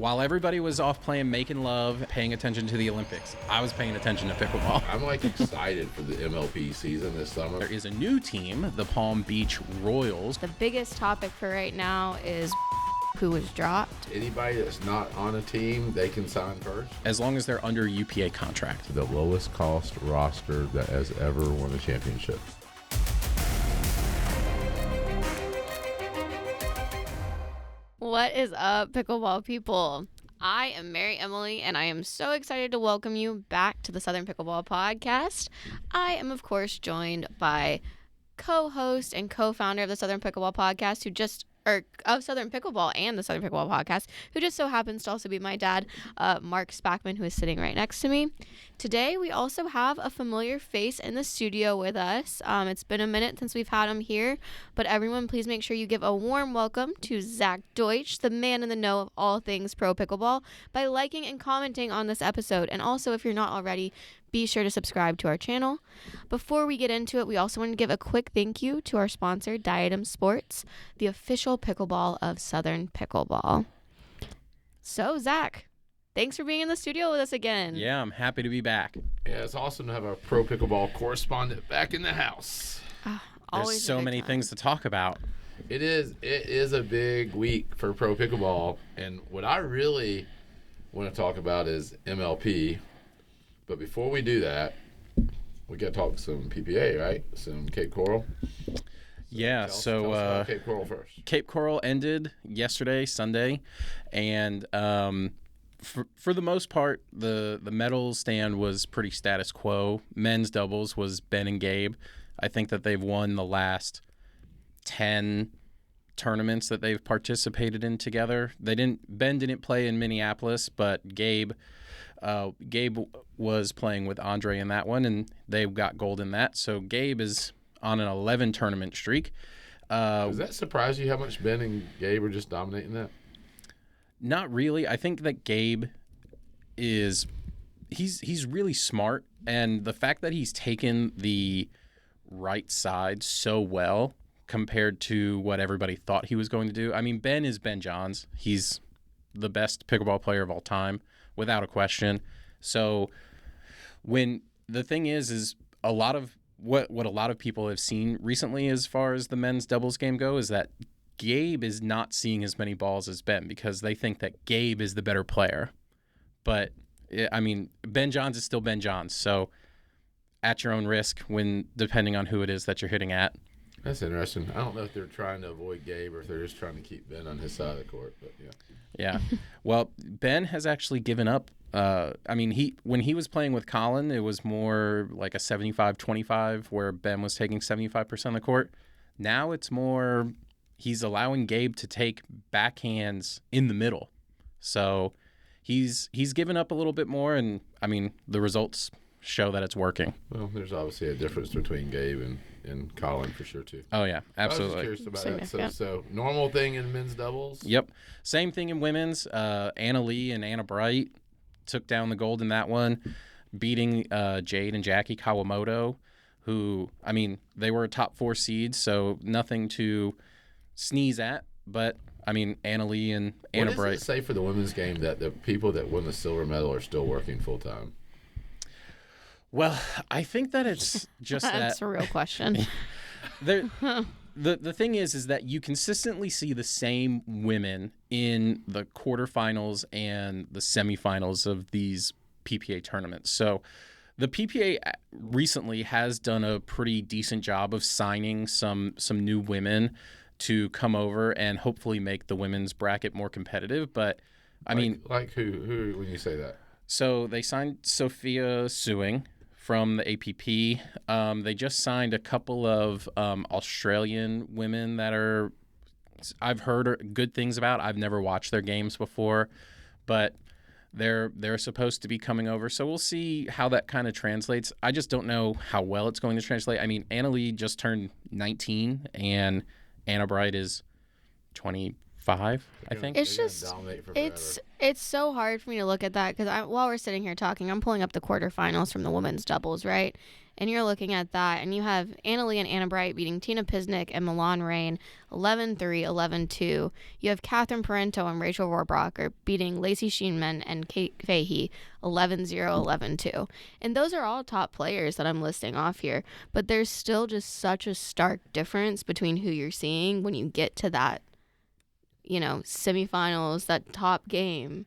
while everybody was off playing Making Love, paying attention to the Olympics, I was paying attention to pickleball. I'm excited for the MLP season this summer. There is a new team, the Palm Beach Royals. The biggest topic for right now is who was dropped. Anybody that's not on a team, they can sign first. As long as they're under a UPA contract. The lowest cost roster that has ever won a championship. What is up, pickleball people? I am Mary Emily, and I am so excited to welcome you back to the Southern Pickleball Podcast. I am, of course, joined by co-host and co-founder of the Southern Pickleball Podcast, of Southern Pickleball and the Southern Pickleball Podcast, who just so happens to also be my dad, Mark Spackman, who is sitting right next to me. Today, we also have a familiar face in the studio with us. It's been a minute since we've had him here, but everyone, please make sure you give a warm welcome to Zach Deutsch, the man in the know of all things pro pickleball, by liking and commenting on this episode. And also, if you're not already, be sure to subscribe to our channel. Before we get into it, we also want to give a quick thank you to our sponsor, Diadem Sports, the official pickleball of Southern Pickleball. So, Zach, thanks for being in the studio with us again. Yeah, I'm happy to be back. Yeah, it's awesome to have our pro pickleball correspondent back in the house. There's so many things to talk about. It is a big week for pro pickleball, and what I really want to talk about is MLP. But before we do that, we got to talk some PPA, right? Some Cape Coral. Yeah, tell us about Cape Coral first. Cape Coral ended yesterday, Sunday, and for the most part, the medal stand was pretty status quo. Men's doubles was Ben and Gabe. I think that they've won the last 10 tournaments that they've participated in together. Ben didn't play in Minneapolis, but Gabe was playing with Andre in that one, and they got gold in that. So Gabe is on an 11 tournament streak. Does that surprise you how much Ben and Gabe are just dominating that? Not really. I think that Gabe he's really smart, and the fact that he's taken the right side so well compared to what everybody thought he was going to do. I mean, Ben is Ben Johns. He's the best pickleball player of all time, without a question. So when the thing is a lot of what a lot of people have seen recently as far as the men's doubles game go is that Gabe is not seeing as many balls as Ben because they think that Gabe is the better player. But, I mean, Ben Johns is still Ben Johns. So at your own risk depending on who it is that you're hitting at. That's interesting. I don't know if they're trying to avoid Gabe or if they're just trying to keep Ben on his side of the court, but yeah. Yeah. Well, Ben has actually given up. When he was playing with Colin, it was more like a 75-25 where Ben was taking 75% of the court. Now it's more he's allowing Gabe to take backhands in the middle. So he's given up a little bit more, and, I mean, the results show that it's working. Well, there's obviously a difference between Gabe and Colin for sure too. Oh yeah, absolutely. I was curious about that. So normal thing in men's doubles. Yep, same thing in women's. Anna Lee and Anna Bright took down the gold in that one, beating Jade and Jackie Kawamoto, who, I mean, they were a top 4 seeds, so nothing to sneeze at. But I mean, Anna Lee and Anna Bright. What does it say for the women's game that the people that won the silver medal are still working full time? Well, I think that it's just That's a real question. The thing is that you consistently see the same women in the quarterfinals and the semifinals of these PPA tournaments. So the PPA recently has done a pretty decent job of signing some new women to come over and hopefully make the women's bracket more competitive. But I mean, like who when you say that? So they signed Sophia Suing from the APP. They just signed a couple of Australian women that I've heard good things about. I've never watched their games before, but they're supposed to be coming over. So we'll see how that kind of translates. I just don't know how well it's going to translate. I mean, Anna Lee just turned 19 and Anna Bright is 24 5, I think. It's They're just gonna dominate for forever. it's so hard for me to look at that because while we're sitting here talking, I'm pulling up the quarterfinals from the women's doubles, right? And you're looking at that, and you have Annalee and Anna Bright beating Tina Pisnik and Milan Rain 11-3, 11-2. You have Catherine Parento and Rachel Rohrbrocker beating Lacey Sheenman and Kate Fahey 11-0, 11-2. And those are all top players that I'm listing off here. But there's still just such a stark difference between who you're seeing when you get to that, semifinals, that top game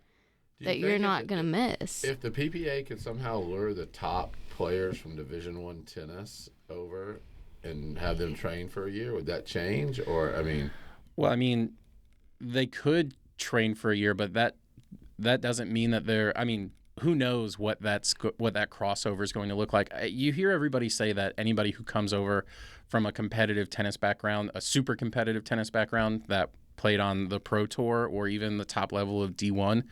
that you're not going to miss. If the PPA could somehow lure the top players from Division I tennis over and have them train for a year, would that change? Or, Well, they could train for a year, but that doesn't mean that they're. Who knows what that crossover is going to look like? You hear everybody say that anybody who comes over from a competitive tennis background, a super competitive tennis background that played on the Pro Tour or even the top level of D1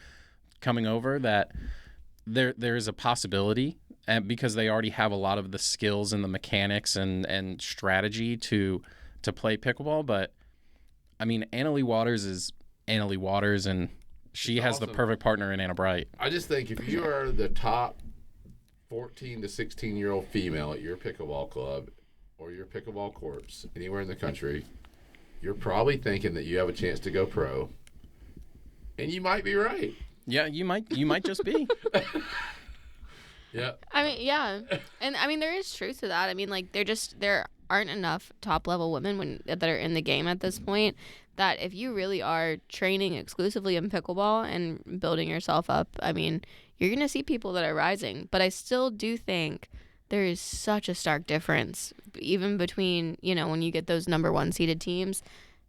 coming over, that there is a possibility, and because they already have a lot of the skills and the mechanics and strategy to play pickleball. But Annalee Waters is Annalee Waters, and she has the perfect partner in Anna Bright. I just think if you are the top 14 to 16-year-old female at your pickleball club or your pickleball courts anywhere in the country, you're probably thinking that you have a chance to go pro, and you might be right. Yeah, you might just be. Yeah. Yeah. And there is truth to that. There aren't enough top level women that are in the game at this point, that if you really are training exclusively in pickleball and building yourself up, you're going to see people that are rising. But I still do think there is such a stark difference even between, when you get those number 1 seeded teams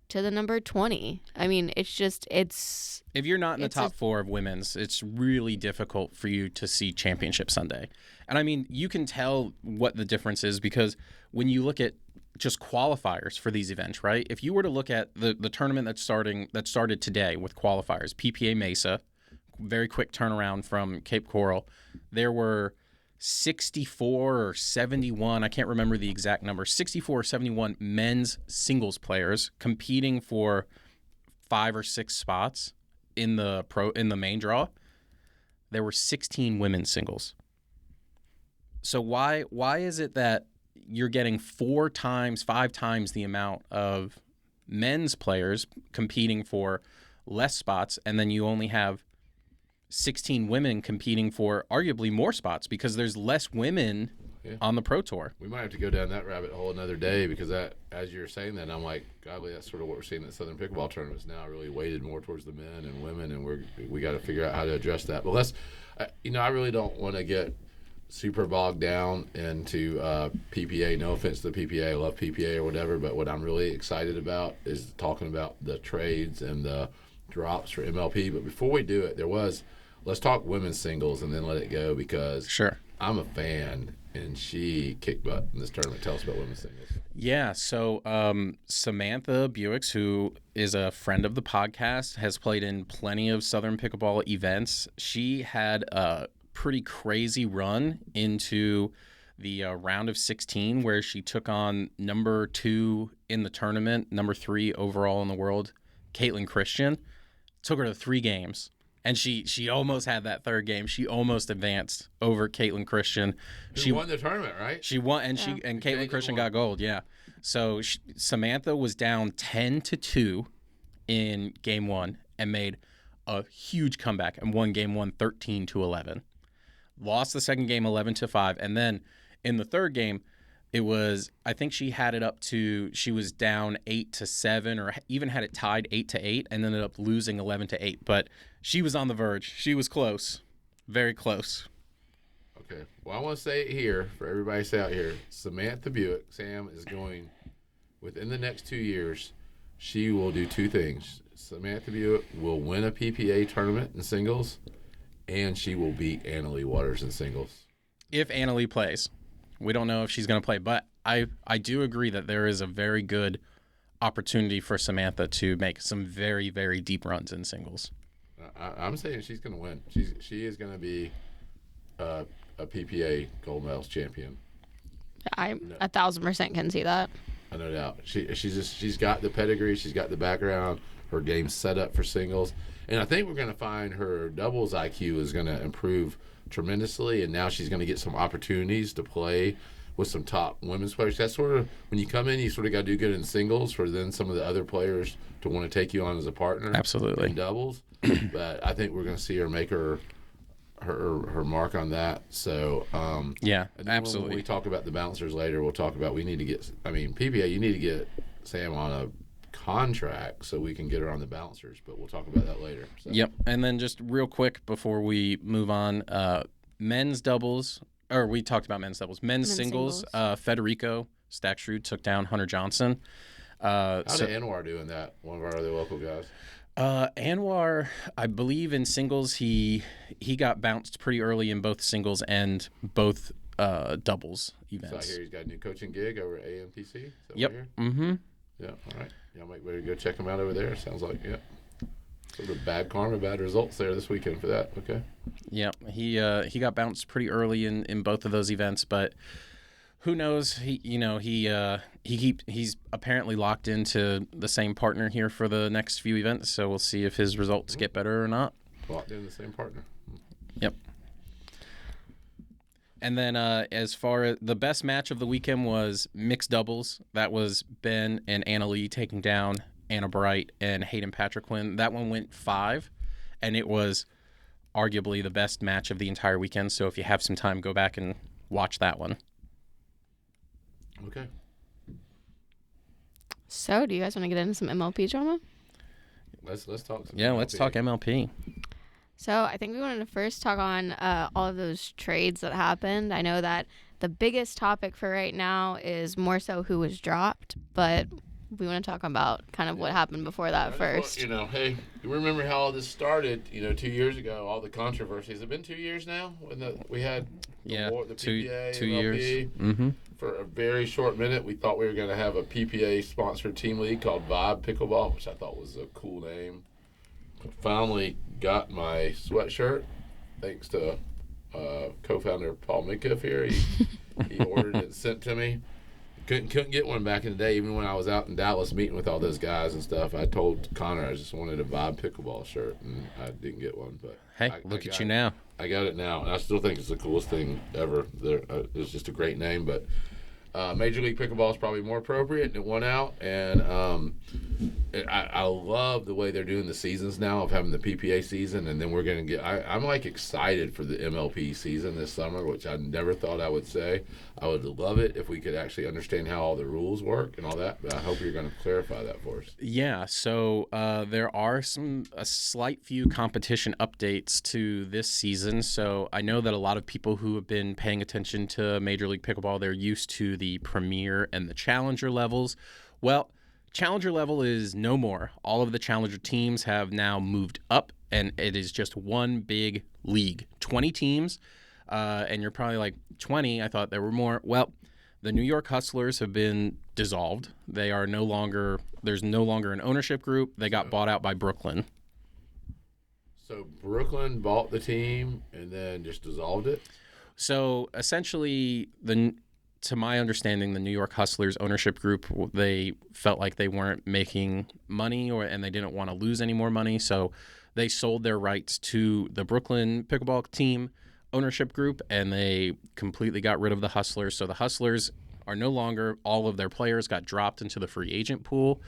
to the number 20. It's if you're not in the top 4 of women's, it's really difficult for you to see Championship Sunday. And you can tell what the difference is because when you look at just qualifiers for these events, right? If you were to look at the tournament that started today with qualifiers, PPA Mesa, very quick turnaround from Cape Coral, there were 64 or 71, I can't remember the exact number, 64 or 71 men's singles players competing for 5 or 6 spots in the main draw. There were 16 women's singles. So why is it that you're getting 4 times, 5 times the amount of men's players competing for less spots, and then you only have 16 women competing for arguably more spots because there's less women on the Pro Tour? We might have to go down that rabbit hole another day because that, as you're saying that, I'm like, golly, that's sort of what we're seeing in the Southern Pickleball tournaments now, really weighted more towards the men and women, and we got to figure out how to address that. But let's, I really don't want to get super bogged down into PPA. No offense to the PPA, I love PPA or whatever, but what I'm really excited about is talking about the trades and the drops for MLP. But before we do it, let's talk women's singles and then let it go because sure, I'm a fan and she kicked butt in this tournament. Tell us about women's singles. Yeah, so Samantha Buicks, who is a friend of the podcast, has played in plenty of Southern Pickleball events. She had a pretty crazy run into the round of 16 where she took on number 2 in the tournament, number 3 overall in the world, Caitlin Christian. Took her to 3 games. And she almost had that 3rd game. She almost advanced over Caitlin Christian. She won the tournament, right? She won, and Caitlin Christian got gold. Yeah. So Samantha was down 10-2 in game 1 and made a huge comeback and won game 1 13-11. Lost the 2nd game 11-5, and then in the 3rd game, it was, I think she had it up to, she was down 8-7 or even had it tied 8-8 and ended up losing 11-8. But she was on the verge. She was close. Very close. Okay. Well, I want to say it here for everybody to say out here. Samantha Buick, Sam, is going, within the next 2 years, she will do 2 things. Samantha Buick will win a PPA tournament in singles, and she will beat Annalee Waters in singles. If Annalee plays. We don't know if she's going to play, but I do agree that there is a very good opportunity for Samantha to make some very, very deep runs in singles. I'm saying she's going to win. She is going to be a PPA gold medals champion. I 1,000% can see that. No doubt. She's got the pedigree. She's got the background. her game set up for singles. And I think we're going to find her doubles IQ is going to improve tremendously, and now she's going to get some opportunities to play with some top women's players. That's sort of, when you come in, you sort of got to do good in singles for then some of the other players to want to take you on as a partner. Absolutely. In doubles. But I think we're going to see her make her mark on that. So yeah, absolutely. When we talk about the bouncers later, we'll talk about PPA, you need to get Sam on a contract so we can get her on the bouncers, but we'll talk about that later. So. Yep. And then just real quick before we move on, men's doubles, or we talked about men's doubles. Men's singles. Federico Stacksrud took down Hunter Johnson. How did Anwar do in that? One of our other local guys. Anwar, I believe in singles, he got bounced pretty early in both singles and both doubles events. So I hear he's got a new coaching gig over at AMTC. Yep. Mm-hmm. Yeah. All right. Y'all might better go check him out over there. Sounds like sort of bad karma, bad results there this weekend for that. Okay. Yeah, he got bounced pretty early in both of those events, but who knows? He's apparently locked into the same partner here for the next few events, so we'll see if his results get better or not. Locked in the same partner. Yep. And then as far as the best match of the weekend was mixed doubles. That was Ben and Anna Lee taking down Anna Bright and Hayden Patriquin. That one went 5, and it was arguably the best match of the entire weekend. So if you have some time, go back and watch that one. Okay. So, do you guys want to get into some MLP drama? Let's talk. Let's talk MLP. So, I think we wanted to first talk on all of those trades that happened. I know that the biggest topic for right now is more so who was dropped, but we want to talk about kind of what happened before that first. Hey, you remember how all this started, 2 years ago, all the controversies. Has it been 2 years now when we had the PPA, two MLP? years. Mm-hmm. For a very short minute, we thought we were going to have a PPA-sponsored team league called Vibe Pickleball, which I thought was a cool name. Finally got my sweatshirt, thanks to co-founder Paul Midkiff here. He ordered it sent to me. Couldn't get one back in the day, even when I was out in Dallas meeting with all those guys and stuff. I told Connor I just wanted a Vibe Pickleball shirt, and I didn't get one. But hey, look at you now. I got it now, and I still think it's the coolest thing ever. It's just a great name, but Major League Pickleball is probably more appropriate, and it won out. And I love the way they're doing the seasons now of having the PPA season, and then we're going to get. I'm like excited for the MLP season this summer, which I never thought I would say. I would love it if we could actually understand how all the rules work and all that. But I hope you're going to clarify that for us. Yeah, so there are a slight few competition updates to this season. So I know that a lot of people who have been paying attention to Major League Pickleball, they're used to the Premier and the Challenger levels. Well, Challenger level is no more. All of the Challenger teams have now moved up, and it is just one big league. 20 teams, and you're probably like, 20? I thought there were more. Well, the New York Hustlers have been dissolved. They are no longer, there's no longer an ownership group. They got bought out by Brooklyn. So Brooklyn bought the team and then just dissolved it? So essentially, to my understanding, the New York Hustlers ownership group, they felt like they weren't making money and they didn't want to lose any more money. So they sold their rights to the Brooklyn Pickleball team ownership group, and they completely got rid of the Hustlers. So the Hustlers are no longer, all of their players got dropped into the free agent pool.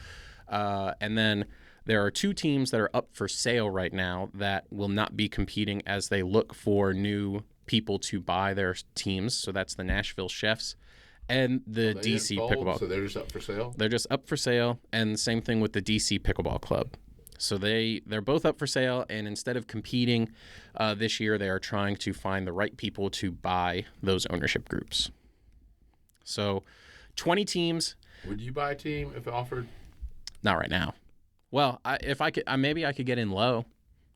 And then there are 2 teams that are up for sale right now that will not be competing as they look for new people to buy their teams. So that's the Nashville Chefs and the DC Pickleball. So they're just up for sale? They're just up for sale, and same thing with the DC Pickleball Club. So they're both up for sale, and instead of competing this year, they are trying to find the right people to buy those ownership groups. So 20 teams. Would you buy a team if offered? Not right now. Well, if I could, maybe I could get in low.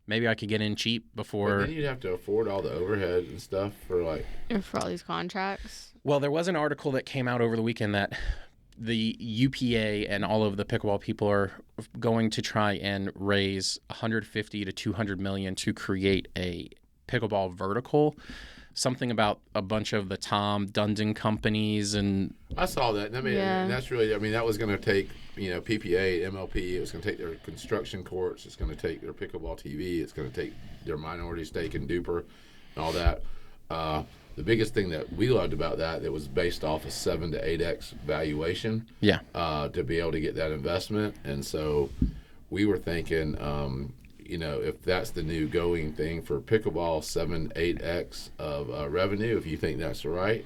Maybe I could get in cheap before. But then you'd have to afford all the overhead and stuff for all these contracts. Well, there was an article that came out over the weekend that the UPA and all of the pickleball people are going to try and raise $150 to $200 million to create a pickleball vertical. something about a bunch of the Tom Dundon companies and I saw that. I mean, Yeah. and that's really. I mean, that was going to take PPA, MLP. It was going to take their construction courts. It's going to take their pickleball TV. It's going to take their minority stake in Duper, and all that. The biggest thing that we loved about that was based off a 7 to 8x valuation. yeah. To be able to get that investment, and so we were thinking, if that's the new going thing for pickleball, 7-8x of revenue. If you think that's right,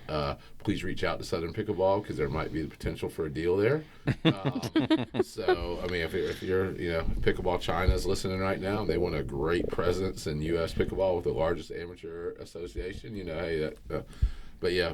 please reach out to Southern Pickleball because there might be the potential for a deal there. So, I mean, if you're, Pickleball China's listening right now, and they want a great presence in U.S. pickleball with the largest amateur association. Hey, but yeah,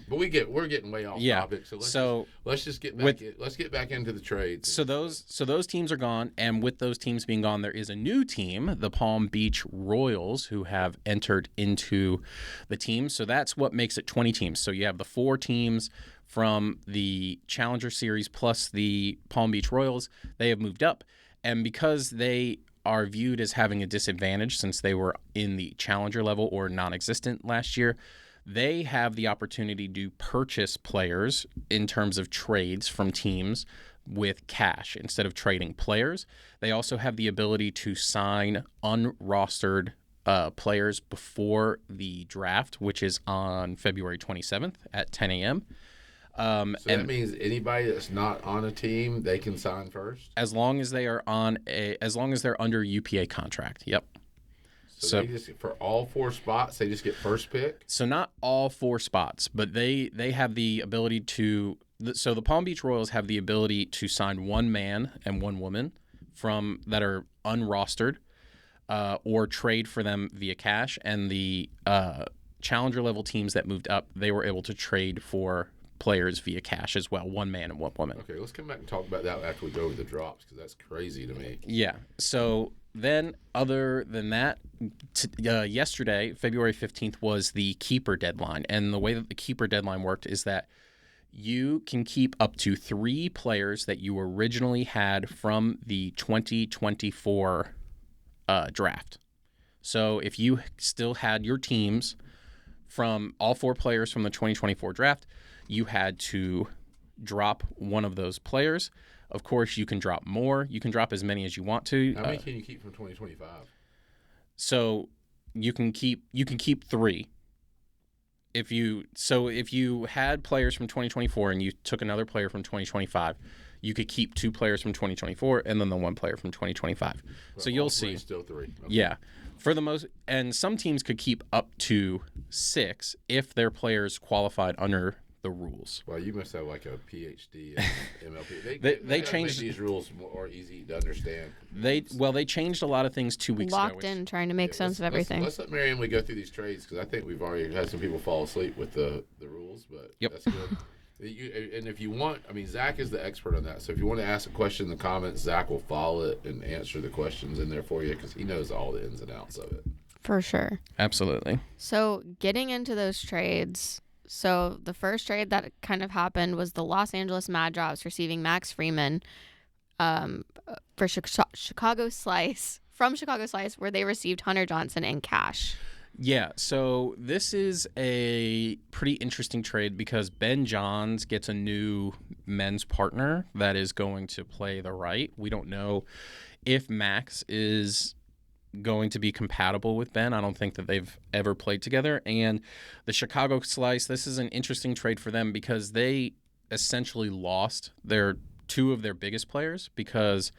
but we're getting way off topic. So let's just get back. Let's get back into the trades. So those teams are gone, and with those teams being gone, there is a new team, the Palm Beach Royals, who have entered into the team. So that's what makes it 20 teams. So you have the 4 teams from the Challenger Series plus the Palm Beach Royals. They have moved up, and because they are viewed as having a disadvantage since they were in the Challenger level or non-existent last year, they have the opportunity to purchase players in terms of trades from teams with cash instead of trading players. They also have the ability to sign unrostered players before the draft, which is on February 27th at 10 a.m. So that means anybody that's not on a team, they can sign first? As long as they are as long as they're under UPA contract. Yep. So they just, for all 4 spots, they just get first pick? So not all 4 spots, but they have the ability to – so the Palm Beach Royals have the ability to sign 1 man and 1 woman from that are unrostered or trade for them via cash. And the Challenger level teams that moved up, they were able to trade for players via cash as well, 1 man and 1 woman. Okay, let's come back and talk about that after we go over the drops because that's crazy to me. Yeah, so – then, other than that, yesterday, February 15th, was the keeper deadline. And the way that the keeper deadline worked is that you can keep up to 3 players that you originally had from the 2024 draft. So if you still had your teams from all 4 players from the 2024 draft, you had to drop one of those players. Of course, you can drop more. You can drop as many as you want to. How many can you keep from 2025? So you can keep 3. If you had players from 2024 and you took another player from 2025, you could keep 2 players from 2024 and then the 1 player from 2025. But so you'll see. Still 3. Okay. Yeah. For the most, and some teams could keep up to 6 if their players qualified under the rules. Well, you must have like a PhD in MLP. They changed these rules more easy to understand. They changed a lot of things 2 weeks ago. Locked in, trying to make sense of everything. Let's let Mary Emily go through these trades because I think we've already had some people fall asleep with the rules, but that's good. And if you want, I mean, Zach is the expert on that. So if you want to ask a question in the comments, Zach will follow it and answer the questions in there for you because he knows all the ins and outs of it. For sure. Absolutely. So getting into those trades. So the first trade that kind of happened was the Los Angeles Mad Drops receiving Max Freeman for Chicago Slice, from Chicago Slice, where they received Hunter Johnson in cash. Yeah, so this is a pretty interesting trade because Ben Johns gets a new men's partner that is going to play the right. We don't know if Max is going to be compatible with Ben. I don't think that they've ever played together. And the Chicago Slice, this is an interesting trade for them because they essentially lost 2 of their biggest players because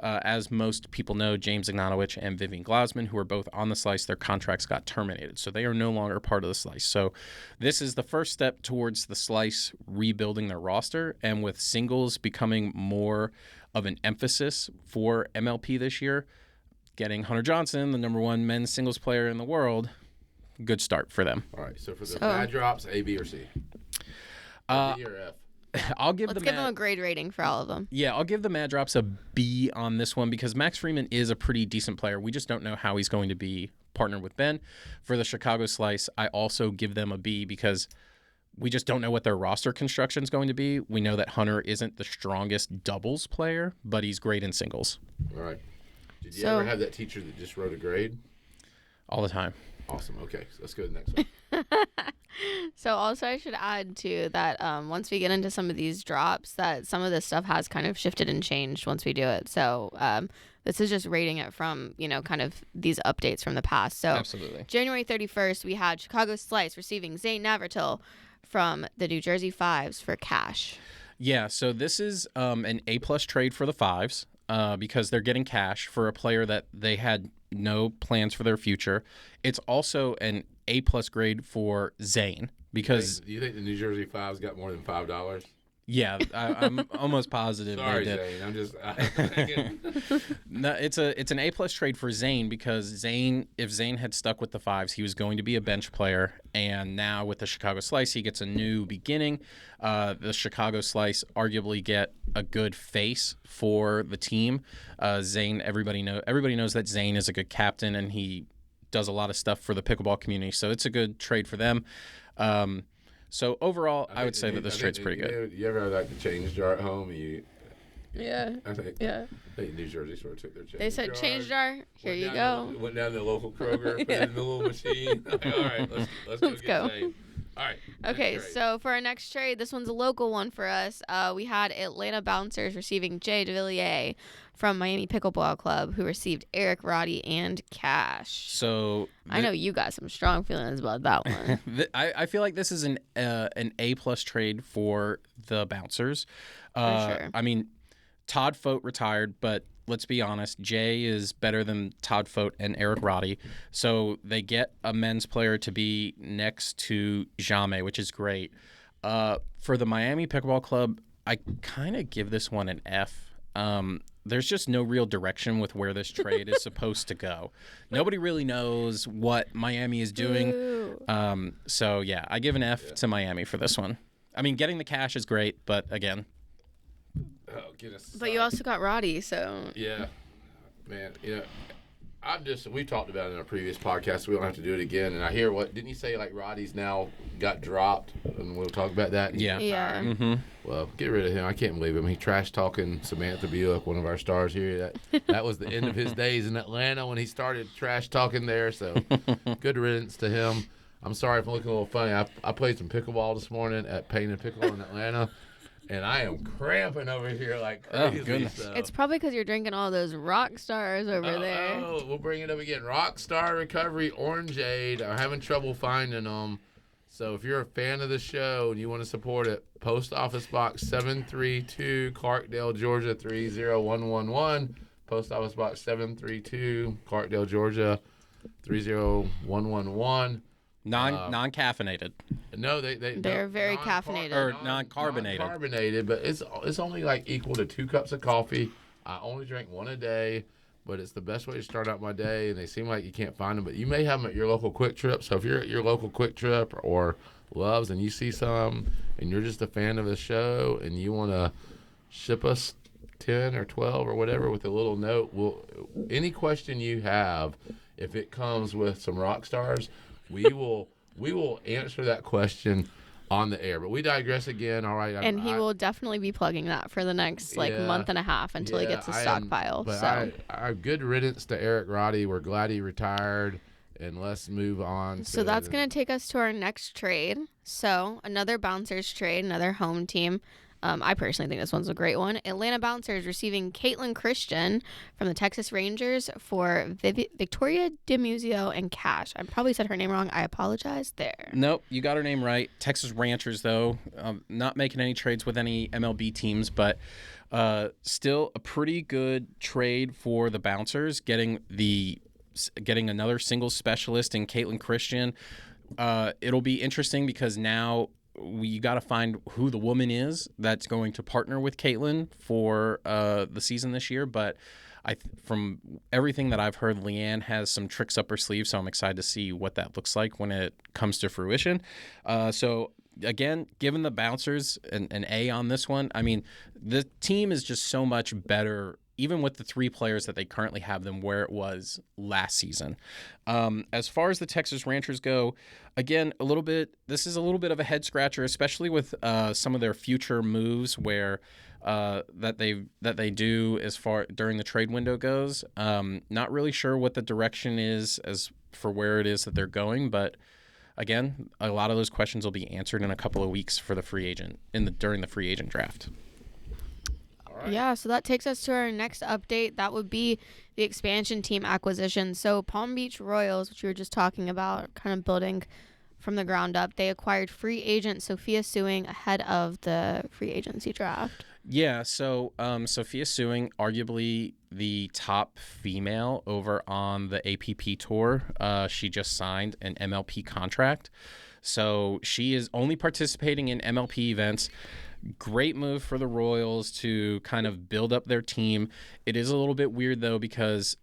as most people know, James Ignatowicz and Vivian Glasman, who are both on the Slice, their contracts got terminated. So they are no longer part of the Slice. So this is the first step towards the Slice rebuilding their roster. And with singles becoming more of an emphasis for MLP this year, getting Hunter Johnson, the number 1 men's singles player in the world, good start for them. All right, so for the Mad Drops, A, B, or C? B or F? Let's give them a grade rating for all of them. Yeah, I'll give the Mad Drops a B on this one because Max Freeman is a pretty decent player. We just don't know how he's going to be partnered with Ben. For the Chicago Slice, I also give them a B because we just don't know what their roster construction is going to be. We know that Hunter isn't the strongest doubles player, but he's great in singles. All right. Did you ever have that teacher that just wrote a grade? All the time. Awesome. Okay, so let's go to the next one. So also I should add too that once we get into some of these drops, that some of this stuff has kind of shifted and changed once we do it. So this is just rating it from, kind of these updates from the past. So Absolutely. January 31st, we had Chicago Slice receiving Zane Navratil from the New Jersey Fives for cash. Yeah, so this is an A-plus trade for the Fives because they're getting cash for a player that they had no plans for their future. It's also an A-plus grade for Zane because... Do you think the New Jersey Fives got more than $5? Yeah, I'm almost positive Sorry, they did. Zane. I'm just... No, it's an A-plus trade for Zane because if Zane had stuck with the Fives, he was going to be a bench player, and now with the Chicago Slice, he gets a new beginning. The Chicago Slice arguably get a good face for the team. Zane, everybody knows that Zane is a good captain, and he does a lot of stuff for the pickleball community, so it's a good trade for them. So overall, I would say that this trade's pretty good. You ever had like the change jar at home? Yeah. I think New Jersey sort of took their change jar. They said change jar. Here you go. Went down to the local Kroger, put it in the little machine. Like, all right, let's go. Zane. All right. Okay, so for our next trade, this one's a local one for us. We had Atlanta Bouncers receiving Jay DeVilliers from Miami Pickleball Club, who received Eric Roddy and cash. So I know you got some strong feelings about that one. I feel like this is an A-plus trade for the Bouncers. For sure. I mean, Todd Fote retired, but let's be honest, Jay is better than Todd Fote and Eric Roddy. So they get a men's player to be next to Jame, which is great. For the Miami Pickleball Club, I kind of give this one an F. There's just no real direction with where this trade is supposed to go. Nobody really knows what Miami is doing. So, yeah, I give an F to Miami for this one. I mean, getting the cash is great, but again. Oh, but you also got Roddy, so. Yeah. Man, we've talked about it in a previous podcast, so we don't have to do it again. And I hear didn't you say like Roddy's now got dropped? And we'll talk about that. Yeah. Mm-hmm. Well, get rid of him. I can't believe him. He trash talking Samantha Buick, one of our stars here. That was the end of his days in Atlanta when he started trash talking there. So good riddance to him. I'm sorry if I'm looking a little funny. I played some pickleball this morning at Payne and Pickleball in Atlanta. And I am cramping over here like crazy. Oh, goodness. So. It's probably because you're drinking all those rock stars over there. Oh, we'll bring it up again. Rockstar Recovery Orangeade. I'm having trouble finding them. So if you're a fan of the show and you want to support it, Post Office Box 732, Clarkdale, Georgia 30111. Post Office Box 732, Clarkdale, Georgia 30111. Non-caffeinated. No, they're very caffeinated or non-carbonated. Non-carbonated, but it's only like equal to 2 cups of coffee. I only drink one a day, but it's the best way to start out my day. And they seem like you can't find them, but you may have them at your local Quick Trip. So if you're at your local Quick Trip or Love's and you see some, and you're just a fan of the show, and you want to ship us 10 or 12 or whatever with a little note, any question you have, if it comes with some rock stars, we will answer that question on the air. But we digress again. All right. And he will definitely be plugging that for the next month and a half until he gets his stockpile. Our good riddance to Eric Roddy. We're glad he retired. And let's move on. So that's going to take us to our next trade. So another Bouncers trade, another home team. I personally think this one's a great one. Atlanta Bouncers receiving Caitlin Christian from the Texas Rangers for Victoria DiMuzio and cash. I probably said her name wrong. I apologize there. Nope, you got her name right. Texas Rangers, though, not making any trades with any MLB teams, but still a pretty good trade for the Bouncers, getting another singles specialist in Caitlin Christian. It'll be interesting because now you got to find who the woman is that's going to partner with Caitlin for the season this year. But from everything that I've heard, Leanne has some tricks up her sleeve, so I'm excited to see what that looks like when it comes to fruition. So again, given the Bouncers an A on this one, I mean, the team is just so much better, even with the 3 players that they currently have, than where it was last season. As far as the Texas Rangers go, again, this is a little bit of a head scratcher, especially with some of their future moves where that they do as far during the trade window goes. Not really sure what the direction is as for where it is that they're going, but again, a lot of those questions will be answered in a couple of weeks for the free agent during the free agent draft. Right. Yeah, so that takes us to our next update. That would be the expansion team acquisition. So Palm Beach Royals, which we were just talking about, kind of building from the ground up, they acquired free agent Sophia Suing ahead of the free agency draft. Yeah, so Sophia Suing, arguably the top female over on the APP tour. She just signed an MLP contract. So she is only participating in MLP events. Great move for the Royals to kind of build up their team. It is a little bit weird, though, because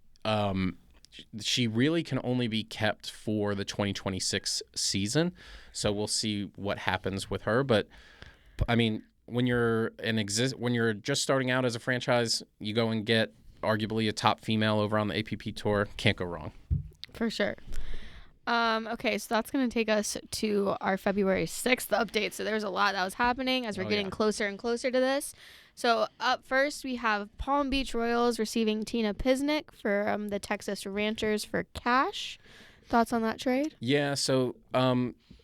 she really can only be kept for the 2026 season. So we'll see what happens with her. But, I mean, when you're just starting out as a franchise, you go and get arguably a top female over on the APP tour. Can't go wrong. For sure. Okay, so that's going to take us to our February 6th update. So there's a lot that was happening as we're getting closer and closer to this. So up first, we have Palm Beach Royals receiving Tina Pisnik from the Texas Ranchers for cash. Thoughts on that trade? Yeah, so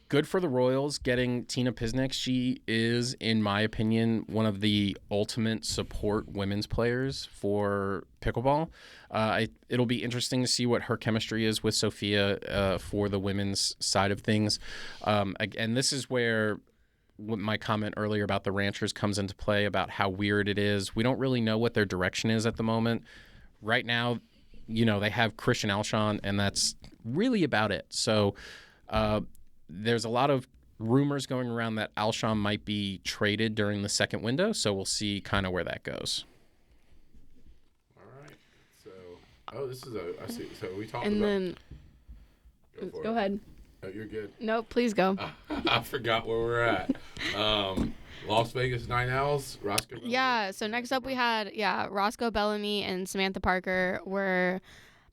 good for the Royals getting Tina Pisnik. She is, in my opinion, one of the ultimate support women's players for pickleball. It'll be interesting to see what her chemistry is with Sophia for the women's side of things. And this is where my comment earlier about the Ranchers comes into play about how weird it is. We don't really know what their direction is at the moment. Right now, they have Christian Alshon, and that's really about it. So there's a lot of rumors going around that Alshon might be traded during the second window, so we'll see kind of where that goes. All right. So, this is I see. So we talked And about. then, go ahead. Oh, you're good. No, please go. I forgot where we're at. Las Vegas Night Owls, Roscoe. Yeah, so next up we had, Roscoe Bellamy and Samantha Parker were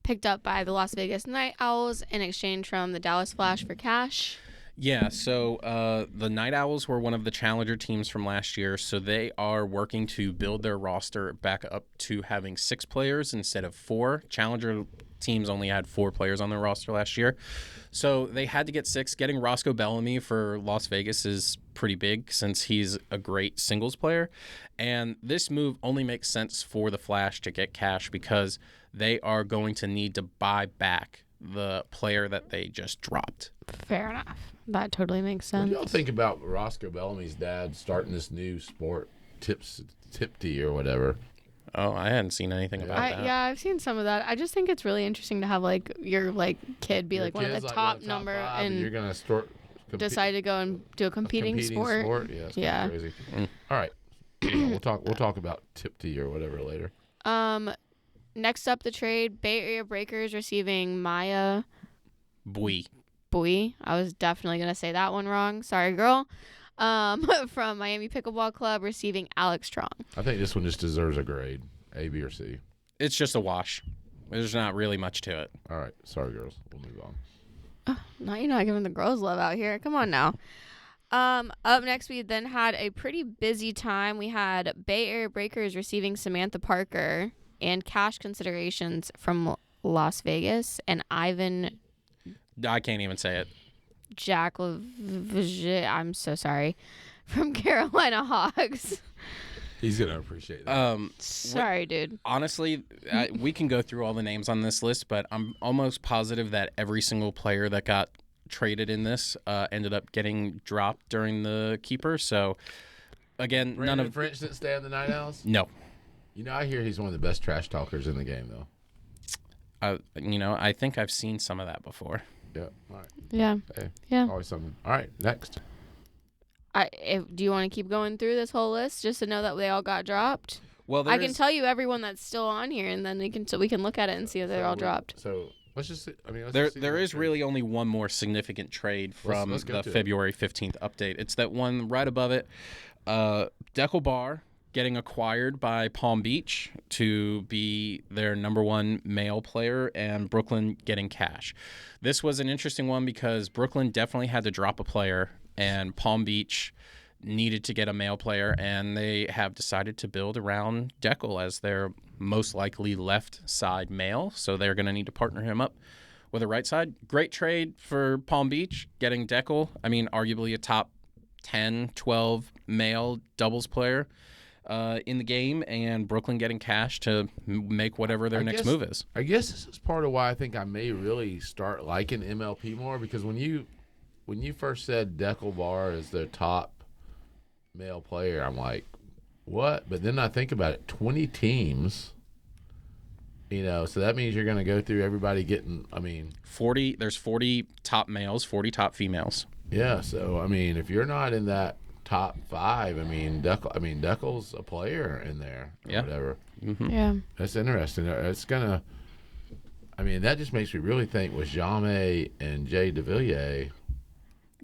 picked up by the Las Vegas Night Owls in exchange from the Dallas Flash for cash. Yeah, so the Night Owls were one of the challenger teams from last year, so they are working to build their roster back up to having 6 players instead of 4. Challenger teams only had 4 players on their roster last year. So they had to get 6. Getting Roscoe Bellamy for Las Vegas is pretty big since he's a great singles player. And this move only makes sense for the Flash to get cash because they are going to need to buy back the player that they just dropped. Fair enough. That totally makes What sense. do y'all think about Roscoe Bellamy's dad starting this new sport, Tipsy or whatever? Oh, I hadn't seen anything about that. Yeah, I've seen some of that. I just think it's really interesting to have your kid be Your one of kid's the like top one of the top number 5, and you're gonna decide to go and do a competing sport. Yeah, it's Yeah. crazy. All right, we'll talk about Tipsy or whatever later. Next up, the trade: Bay Area Breakers receiving Maya Bui. I was definitely gonna say that one wrong. Sorry, girl. From Miami Pickleball Club receiving Alex Strong. I think this one just deserves a grade, A, B, or C. It's just a wash. There's not really much to it. All right, sorry, girls. We'll move on. No, you're not giving the girls love out here. Come on now. Up next, we then had a pretty busy time. We had Bay Area Breakers receiving Samantha Parker and cash considerations from Las Vegas and Ivan I can't even say it. I'm so sorry, from Carolina Hawks. He's gonna appreciate that. Sorry, dude. Honestly, we can go through all the names on this list, but I'm almost positive that every single player that got traded in this ended up getting dropped during the keeper. So, again, Brandon none of French didn't stay on the Night Owls. no. I hear he's one of the best trash talkers in the game, though. I think I've seen some of that before. Yeah. All right. Yeah. Hey, Yeah. always something. All right. Next. Do you want to keep going through this whole list just to know that they all got dropped? Well, I can tell you everyone that's still on here, and then we can look at it and see if they're all dropped. So let's just. There is really only one more significant trade from let's go the to it. February 15th update. It's that one right above it. Deckel Bar getting acquired by Palm Beach to be their number 1 male player, and Brooklyn getting cash. This was an interesting one because Brooklyn definitely had to drop a player, and Palm Beach needed to get a male player, and they have decided to build around Deckel as their most likely left side male, so they're going to need to partner him up with a right side. Great trade for Palm Beach, getting Deckel. I mean, arguably a top 10, 12 male doubles player in the game, and Brooklyn getting cash to make whatever their next move is. I guess this is part of why I think I may really start liking MLP more, because when you first said Deckel Bar is their top male player, I'm like, what? But then I think about it, 20 teams, so that means you're going to go through everybody getting, 40. There's 40 top males, 40 top females. Yeah, so, if you're not in that top 5, Deckel's a player in there or whatever. Mm-hmm. Yeah. That's interesting. It's going to, that just makes me really think with Jamais and Jay DeVilliers.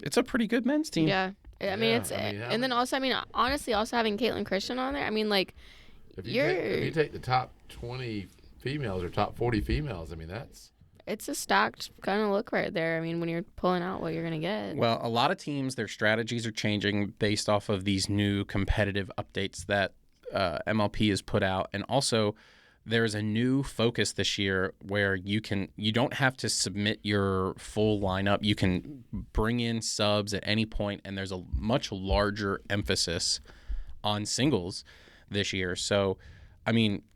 It's a pretty good men's team. Yeah. And then also, honestly, also having Caitlin Christian on there, if you take the top 20 females or top 40 females, it's a stacked kind of look right there. When you're pulling out what you're going to get. Well, a lot of teams, their strategies are changing based off of these new competitive updates that MLP has put out. And also, there's a new focus this year where you don't have to submit your full lineup. You can bring in subs at any point, and there's a much larger emphasis on singles this year. So,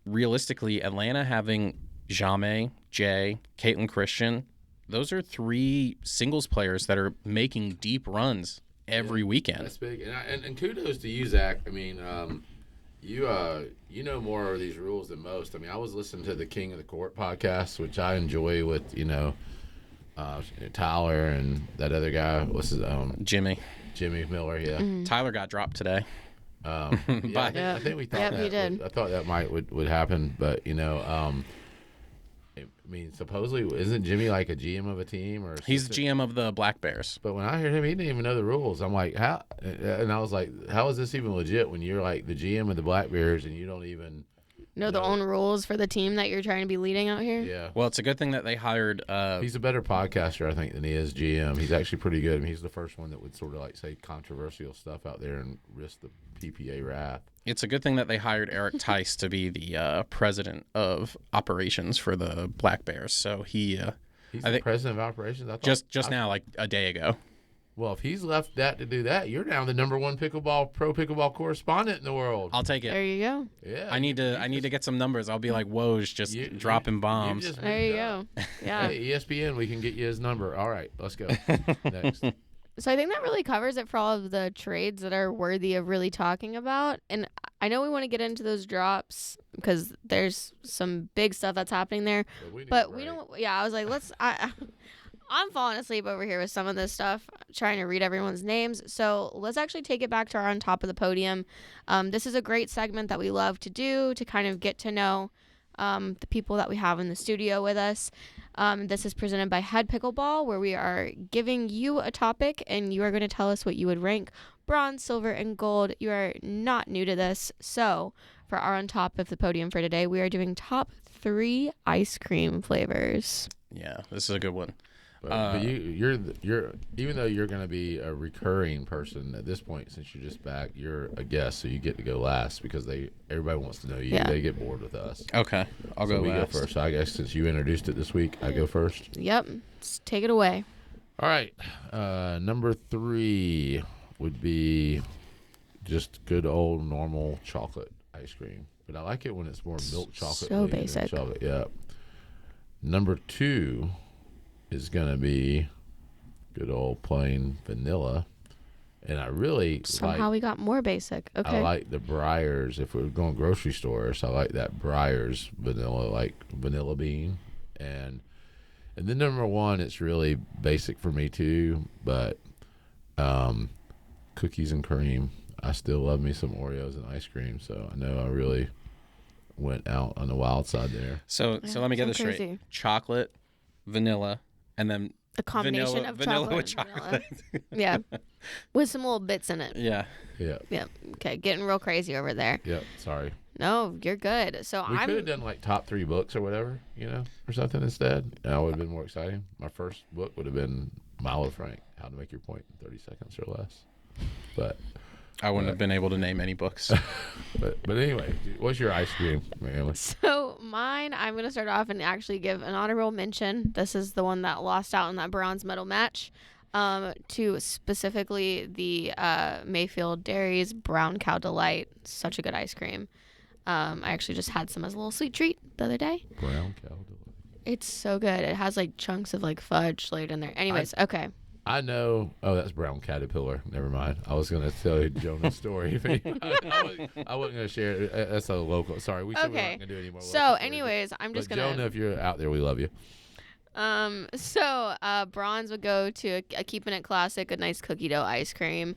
realistically, Atlanta having Jamais, Jay, Caitlin Christian, those are 3 singles players that are making deep runs every weekend. That's big. And kudos to you, Zach. You know more of these rules than most. I was listening to the King of the Court podcast, which I enjoy with, Tyler and that other guy. What's his Jimmy Miller, yeah. Mm-hmm. Tyler got dropped today. I think we thought he did. I thought that would happen, but supposedly isn't Jimmy like a GM of a team or? He's the GM of the Black Bears. But when I heard him, he didn't even know the rules. I'm like, how? And I was like, how is this even legit when you're like the GM of the Black Bears and you don't even know the own rules for the team that you're trying to be leading out here? Yeah. Well, it's a good thing that they hired. He's a better podcaster, I think, than he is GM. He's actually pretty good. He's the first one that would sort of like say controversial stuff out there and risk the PPA wrath. It's a good thing that they hired Eric Tice to be the president of operations for the Black Bears. So he's the president of operations. I thought, just now, like a day ago. Well, if he's left that to do that, you're now the #1 pro pickleball correspondent in the world. I'll take it. There you go. Yeah. I need to get some numbers. I'll be like Woj, just dropping bombs. There you go. Yeah. Hey, ESPN, we can get you his number. All right, let's go. Next. So I think that really covers it for all of the trades that are worthy of really talking about. And I know we want to get into those drops because there's some big stuff that's happening there. But we don't. Yeah, I was like, I'm falling asleep over here with some of this stuff, trying to read everyone's names. So let's actually take it back to our On Top of the Podium. This is a great segment that we love to do to kind of get to know the people that we have in the studio with us. This is presented by Head Pickleball, where we are giving you a topic and you are going to tell us what you would rank bronze, silver, and gold. You are not new to this. So for our On Top of the Podium for today, we are doing top 3 ice cream flavors. Yeah, this is a good one. But you're even though you're going to be a recurring person at this point, since you're just back, you're a guest, so you get to go last because everybody wants to know you. Yeah. They get bored with us. Okay, I'll go last. We go first. So I guess since you introduced it this week, I go first. Yep, let's take it away. All right, number 3 would be just good old normal chocolate ice cream, but I like it when it's more milk chocolate. So basic. Chocolate, yeah. Number 2 is going to be good old plain vanilla. And I really somehow we got more basic. Okay. I like the Breyers. If we're going grocery stores, I like that Breyers vanilla, like vanilla bean. And then number 1, it's really basic for me too, but cookies and cream. I still love me some Oreos and ice cream, so I know I really went out on the wild side there. So let me get this straight. Chocolate, vanilla, and then a combination of vanilla chocolate with chocolate. Yeah, with some little bits in it. Yeah. Okay, getting real crazy over there. Yep. Sorry. No, you're good. So we could have done like top 3 books or whatever, or something instead. And that would have been more exciting. My first book would have been Milo Frank, How to Make Your Point in 30 Seconds or Less. But I wouldn't have been able to name any books. but anyway, what's your ice cream, Mary? So mine, I'm going to start off and actually give an honorable mention. This is the one that lost out in that bronze medal match. To specifically the Mayfield Dairies Brown Cow Delight. Such a good ice cream. I actually just had some as a little sweet treat the other day. Brown Cow Delight. It's so good. It has like chunks of like fudge laid in there. Anyways, okay. I know. Oh, that's Brown Caterpillar. Never mind. I was going to tell you Jonah's story. I wasn't going to share it. That's a local. Sorry, we said we weren't going to do any more. So, anyways, I'm just going to. Jonah, if you're out there, we love you. Bronze would go to a Keeping It Classic, a nice cookie dough ice cream.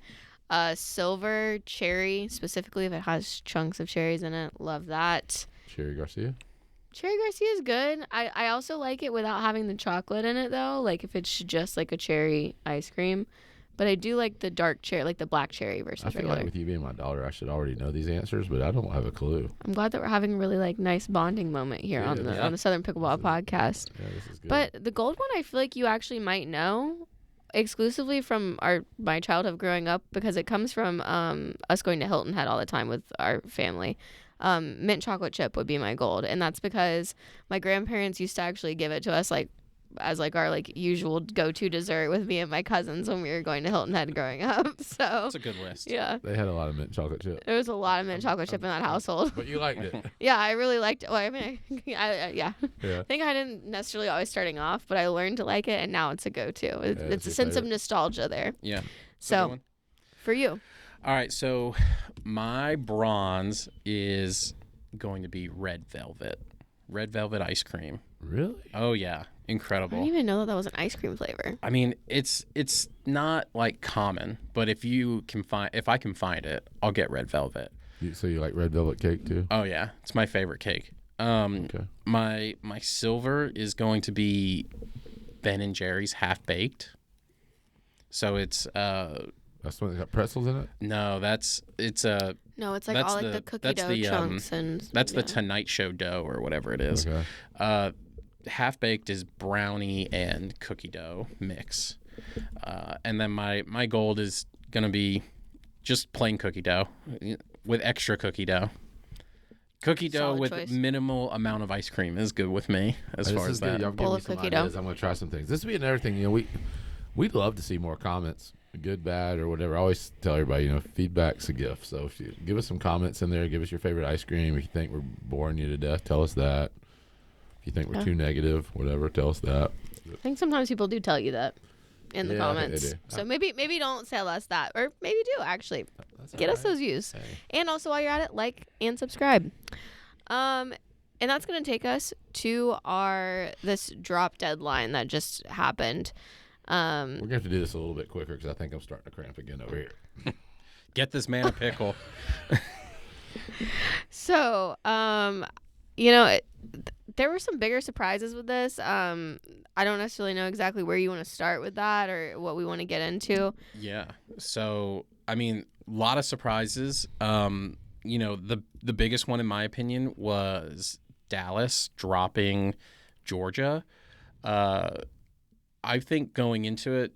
Silver cherry, specifically if it has chunks of cherries in it. Love that. Cherry Garcia. Cherry Garcia is good. I also like it without having the chocolate in it, though. Like, if it's just, like, a cherry ice cream. But I do like the dark cherry, like the black cherry versus regular. I feel regular. like with you being my daughter, I should already know these answers, but I don't have a clue. I'm glad that we're having a really, like, nice bonding moment here on the Southern Pickleball Podcast. Yeah, this is good. But the gold one, I feel like you actually might know exclusively from my childhood growing up, because it comes from us going to Hilton Head all the time with our family. Mint chocolate chip would be my gold, and that's because my grandparents used to actually give it to us as our usual go-to dessert with me and my cousins when we were going to Hilton Head growing up. So That's a good list. Yeah, they had a lot of mint chocolate chip. there was a lot of mint chocolate chip in that household. But you liked it. Yeah, I really liked it. Well, I mean, yeah. Yeah. I think I didn't necessarily always starting off, but I learned to like it, and now it's a go-to. It's a sense of nostalgia there. Yeah. So, for you. All right, so my bronze is going to be red velvet ice cream. Really? Oh yeah, I incredible. didn't even know that was an ice cream flavor. I mean, it's not like common, but if I can find it, I'll get red velvet. So you like red velvet cake too? Oh yeah, it's my favorite cake. Okay. My silver is going to be Ben and Jerry's half baked. So it's That's the one that got pretzels in it? No, it's like all like the cookie dough chunks and that's the Tonight Show dough or whatever it is. Okay. Half baked is brownie and cookie dough mix, and then my gold is gonna be just plain cookie dough with extra cookie dough. Cookie dough Solid with choice. minimal amount of ice cream is good with me as far as that. Y'all Bowl give me of some cookie ideas. dough. I'm going to try some things. This would be another thing. We'd love to see more comments, good, bad, or whatever. I always tell everybody, feedback's a gift. So if you give us some comments in there, give us your favorite ice cream. If you think we're boring you to death, tell us that. If you think we're too negative, whatever, tell us that. I think sometimes people do tell you that in the Yeah, I think comments. they do. So maybe don't tell us that, or maybe do actually. That's Get all us right. those views. Hey. And also, while you're at it, like and subscribe. And that's going to take us to this drop deadline that just happened. We're going to have to do this a little bit quicker because I think I'm starting to cramp again over here. Get this man a pickle. So, there were some bigger surprises with this. I don't necessarily know exactly where you want to start with that or what we want to get into. Yeah. So, I mean, a lot of surprises. The biggest one, in my opinion, was Dallas dropping Georgia. I think going into it,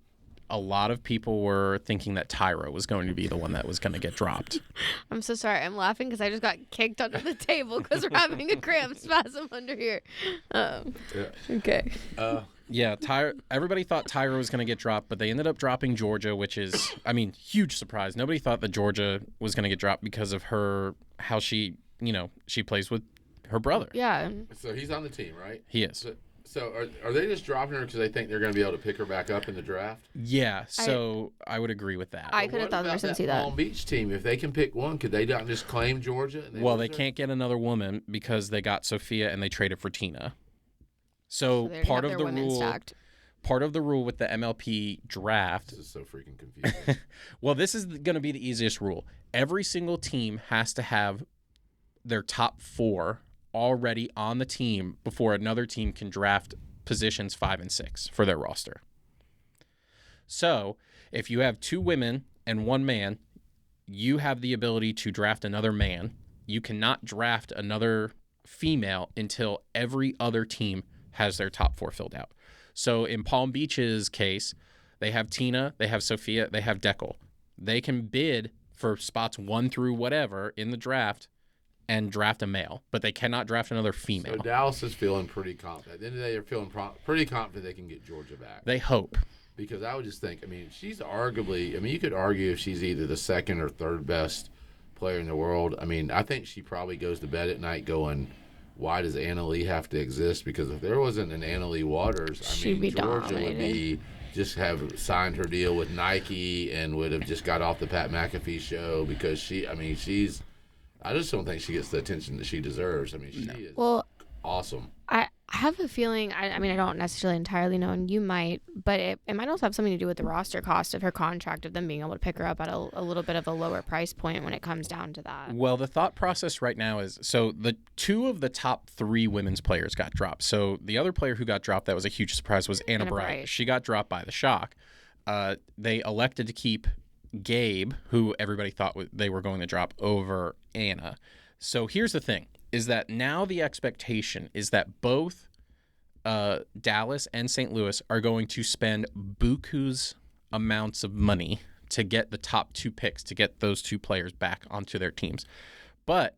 a lot of people were thinking that Tyra was going to be the one that was going to get dropped. I'm so sorry. I'm laughing because I just got kicked under the table because we're having a cramp spasm under here. Okay. Yeah, everybody thought Tyra was going to get dropped, but they ended up dropping Georgia, which is, I mean, huge surprise. Nobody thought that Georgia was going to get dropped because of how she plays with her brother. Yeah. So he's on the team, right? He is. So are they just dropping her because they think they're going to be able to pick her back up in the draft? Yeah, so I would agree with that. I could have thought to see that. Palm Beach team, if they can pick one, could they not just claim Georgia? Well, they can't get another woman because they got Sophia and they traded for Tina. So part of the rule with the MLP draft. This is so freaking confusing. Well, this is going to be the easiest rule. Every single team has to have their top 4 already on the team before another team can draft positions 5 and 6 for their roster. So if you have 2 women and 1 man, you have the ability to draft another man. You cannot draft another female until every other team has their top 4 filled out. So in Palm Beach's case, they have Tina, they have Sophia, they have Deckel. They can bid for spots 1 through whatever in the draft and draft a male, but they cannot draft another female. So Dallas is feeling pretty confident. At the end of the day, they're feeling pretty confident they can get Jorja back. They hope. Because I would just think, she's arguably, you could argue if she's either the second or third best player in the world. I think she probably goes to bed at night going, why does Anna Leigh have to exist? Because if there wasn't an Anna Leigh Waters, Jorja would just have signed her deal with Nike and would have just got off the Pat McAfee show because she's, I just don't think she gets the attention that she deserves. She is awesome. I have a feeling, I don't necessarily entirely know, and you might, but it might also have something to do with the roster cost of her contract, of them being able to pick her up at a little bit of a lower price point when it comes down to that. Well, the thought process right now is, so the 2 of the top 3 women's players got dropped. So the other player who got dropped that was a huge surprise was Anna Bright. She got dropped by the Shock. They elected to keep Gabe, who everybody thought they were going to drop, over Anna. So here's the thing, is that now the expectation is that both Dallas and St. Louis are going to spend buku's amounts of money to get the top 2 picks, to get those 2 players back onto their teams. But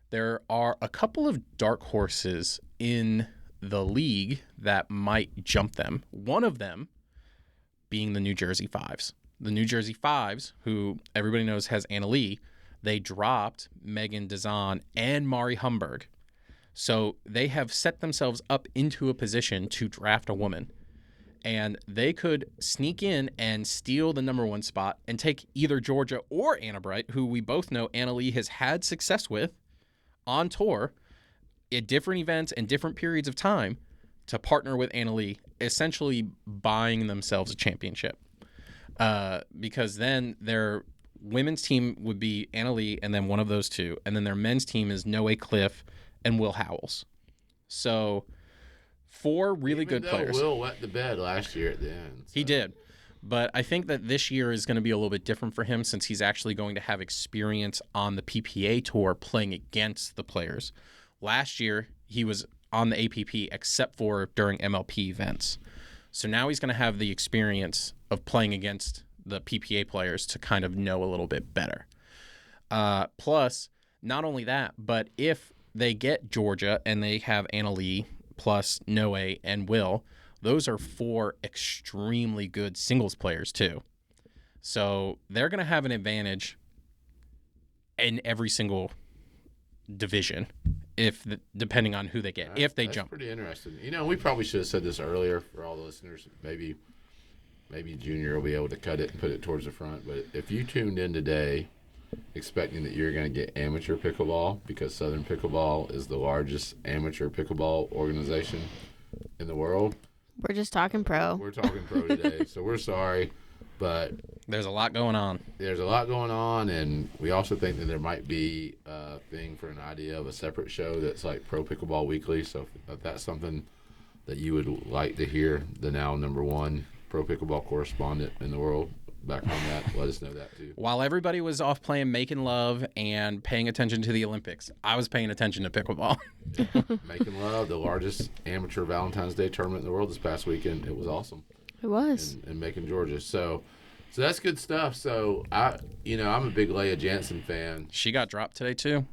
there are a couple of dark horses in the league that might jump them. One of them being the New Jersey Fives. The New Jersey Fives, who everybody knows has Anna Leigh, they dropped Megan Dazan and Mari Humberg. So they have set themselves up into a position to draft a woman. And they could sneak in and steal the number 1 spot and take either Jorja or Anna Bright, who we both know Anna Leigh has had success with on tour at different events and different periods of time, to partner with Anna Leigh, essentially buying themselves a championship. Because then their women's team would be Anna Leigh and then one of those 2. And then their men's team is Noe Cliff and Will Howells. So 4 really good players. Will wet the bed last year at the end. So. He did. But I think that this year is going to be a little bit different for him, since he's actually going to have experience on the PPA tour playing against the players. Last year, he was on the APP except for during MLP events. So now he's going to have the experience of playing against the PPA players to kind of know a little bit better. Plus, not only that, but if they get Jorja and they have Anna Leigh plus Noe and Will, those are 4 extremely good singles players too. So they're going to have an advantage in every single division, depending on who they get, if they jump. That's pretty interesting. We probably should have said this earlier for all the listeners. Maybe Junior will be able to cut it and put it towards the front. But if you tuned in today expecting that you're going to get amateur pickleball, because Southern Pickleball is the largest amateur pickleball organization in the world. We're just talking pro. We're talking pro today, so we're sorry. But there's a lot going on. And we also think that there might be a thing for an idea of a separate show that's like Pro Pickleball Weekly. So if that's something that you would like to hear, the now number 1 Pro Pickleball correspondent in the world back on that, let us know that too. While everybody was off playing Making Love and paying attention to the Olympics, I was paying attention to pickleball. Making Love, the largest amateur Valentine's Day tournament in the world this past weekend. It was awesome. It was. In Macon, Georgia. So that's good stuff. So I'm a big Lea Jansen fan. She got dropped today too.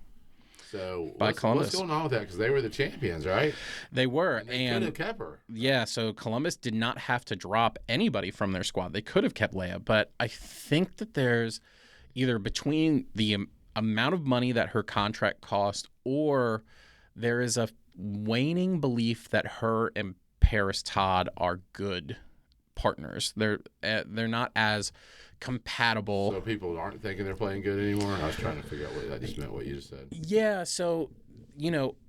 So by Columbus. What's going on with that? Because they were the champions, right? They were, and they could have kept her. Yeah. So Columbus did not have to drop anybody from their squad. They could have kept Lea, but I think that there's either between the amount of money that her contract cost, or there is a waning belief that her and Paris Todd are good partners. They're not as compatible. So people aren't thinking they're playing good anymore? I was trying to figure out what that just meant, what you just said. Yeah, so,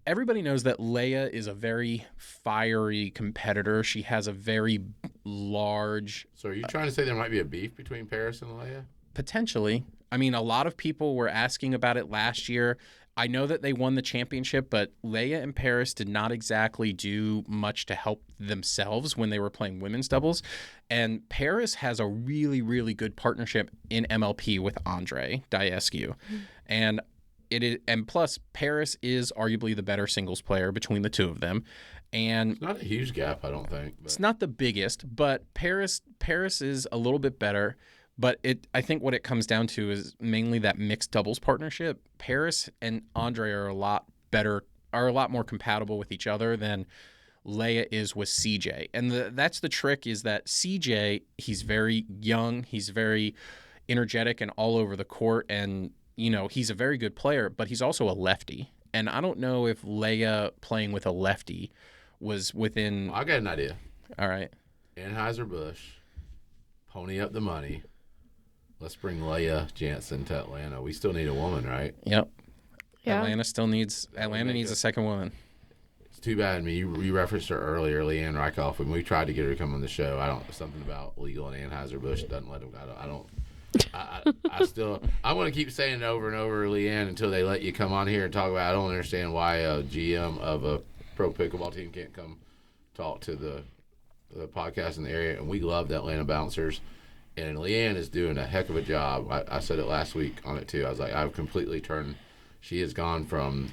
everybody knows that Lea is a very fiery competitor. She has a very large... So are you trying to say there might be a beef between Paris and Lea? Potentially. I mean, a lot of people were asking about it last year. I know that they won the championship, but Lea and Paris did not exactly do much to help themselves when they were playing women's doubles. And Paris has a really, really good partnership in MLP with Andre Diescu. And plus Paris is arguably the better singles player between the 2 of them. And it's not a huge gap, I don't think. It's not the biggest, but Paris is a little bit better. But I think what it comes down to is mainly that mixed doubles partnership. Paris and Andre are a lot more compatible with each other than Lea is with CJ. And that's the trick, is that CJ, he's very young, he's very energetic and all over the court, and he's a very good player, but he's also a lefty. And I don't know if Lea playing with a lefty was within... Well, I got an idea. All right. Anheuser-Busch, pony up the money. Let's bring Lea Jansen to Atlanta. We still need a woman, right? Yep. Yeah. Atlanta needs a second woman. It's too bad. I mean, you referenced her earlier, Leanne Rykoff. When we tried to get her to come on the show, something about legal and Anheuser-Busch doesn't let them. I want to keep saying it over and over, Leanne, until they let you come on here and talk about it. I don't understand why a GM of a pro pickleball team can't come talk to the podcast in the area. And we love the Atlanta Bouncers. And Leanne is doing a heck of a job. I said it last week on it, too. I was like, I've completely turned. She has gone from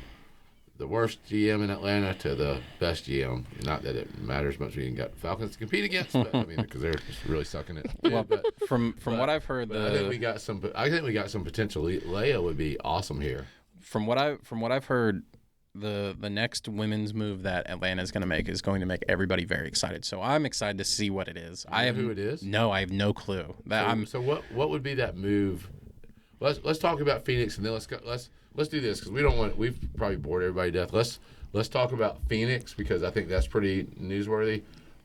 the worst GM in Atlanta to the best GM. Not that it matters much when you got Falcons to compete against, but I mean, because they're just really sucking it. Well, but from what I've heard, I think we got some potential. Lea would be awesome here. From what I've heard, the next women's move that Atlanta is going to make is going to make everybody very excited. So I'm excited to see what it is. You know who it is? No, I have no clue. So what would be that move? Let's talk about Phoenix, and then let's do this, because we've probably bored everybody to death. Let's talk about Phoenix, because I think that's pretty newsworthy.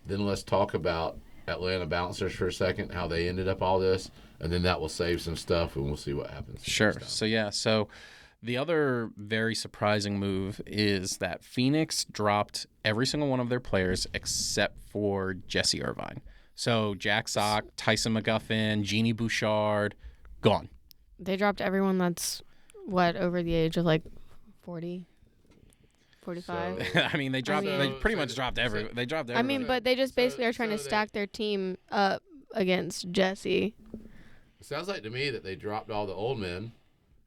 Then let's talk about Atlanta Bouncers for a second, how they ended up all this, and then that will save some stuff, and we'll see what happens. Sure. So the other very surprising move is that Phoenix dropped every single one of their players except for Jesse Irvine. So Jack Sock, Tyson McGuffin, Jeannie Bouchard, gone. They dropped everyone that's, over the age of 40, 45? So, I mean, they pretty much dropped everyone. They dropped everyone. I mean, but they just basically are trying to stack their team up against Jesse. It sounds like to me that they dropped all the old men,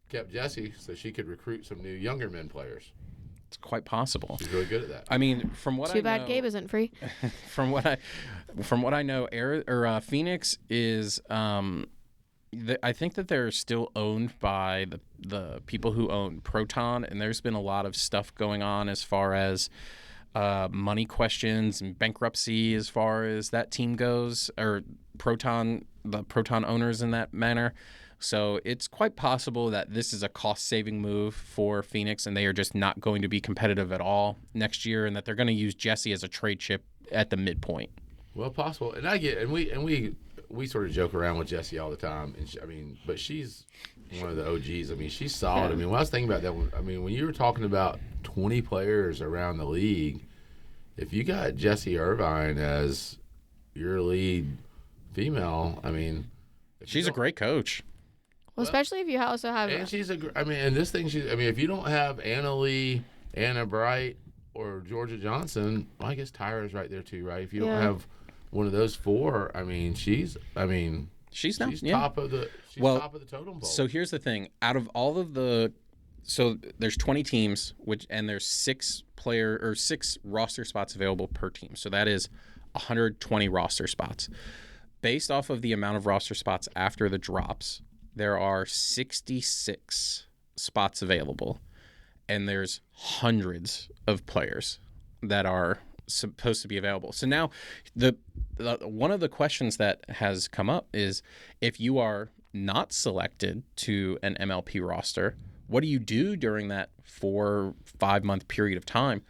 kept Jesse so she could recruit some new younger men players. It's quite possible. She's really good at that. I mean, from what I know... Too bad Gabe isn't free. From what I know, Phoenix is... I think that they're still owned by the people who own Proton, and there's been a lot of stuff going on as far as money questions and bankruptcy as far as that team goes, or the Proton owners in that manner. So it's quite possible that this is a cost-saving move for Phoenix, and they are just not going to be competitive at all next year, and that they're going to use Jesse as a trade chip at the midpoint. Well, possible, and we sort of joke around with Jessie all the time, and but she's one of the OGs. I mean, she's solid. I mean, when I was thinking about that, when you were talking about 20 players around the league, if you got Jesse Irvine as your lead female, I mean, she's a great coach. Well, especially if you also have. And if you don't have Anna Bright, or Jorja Johnson, well, I guess Tyra's right there too, right? If you don't have one of those four, I mean, she's top of the totem pole. So here's the thing: out of all of there's 20 teams, and there's 6 roster spots available per team. So that is 120 roster spots. Based off of the amount of roster spots after the drops, there are 66 spots available, and there's hundreds of players that are supposed to be available. So now one of the questions that has come up is, if you are not selected to an MLP roster, what do you do during that 4-5 month period of time?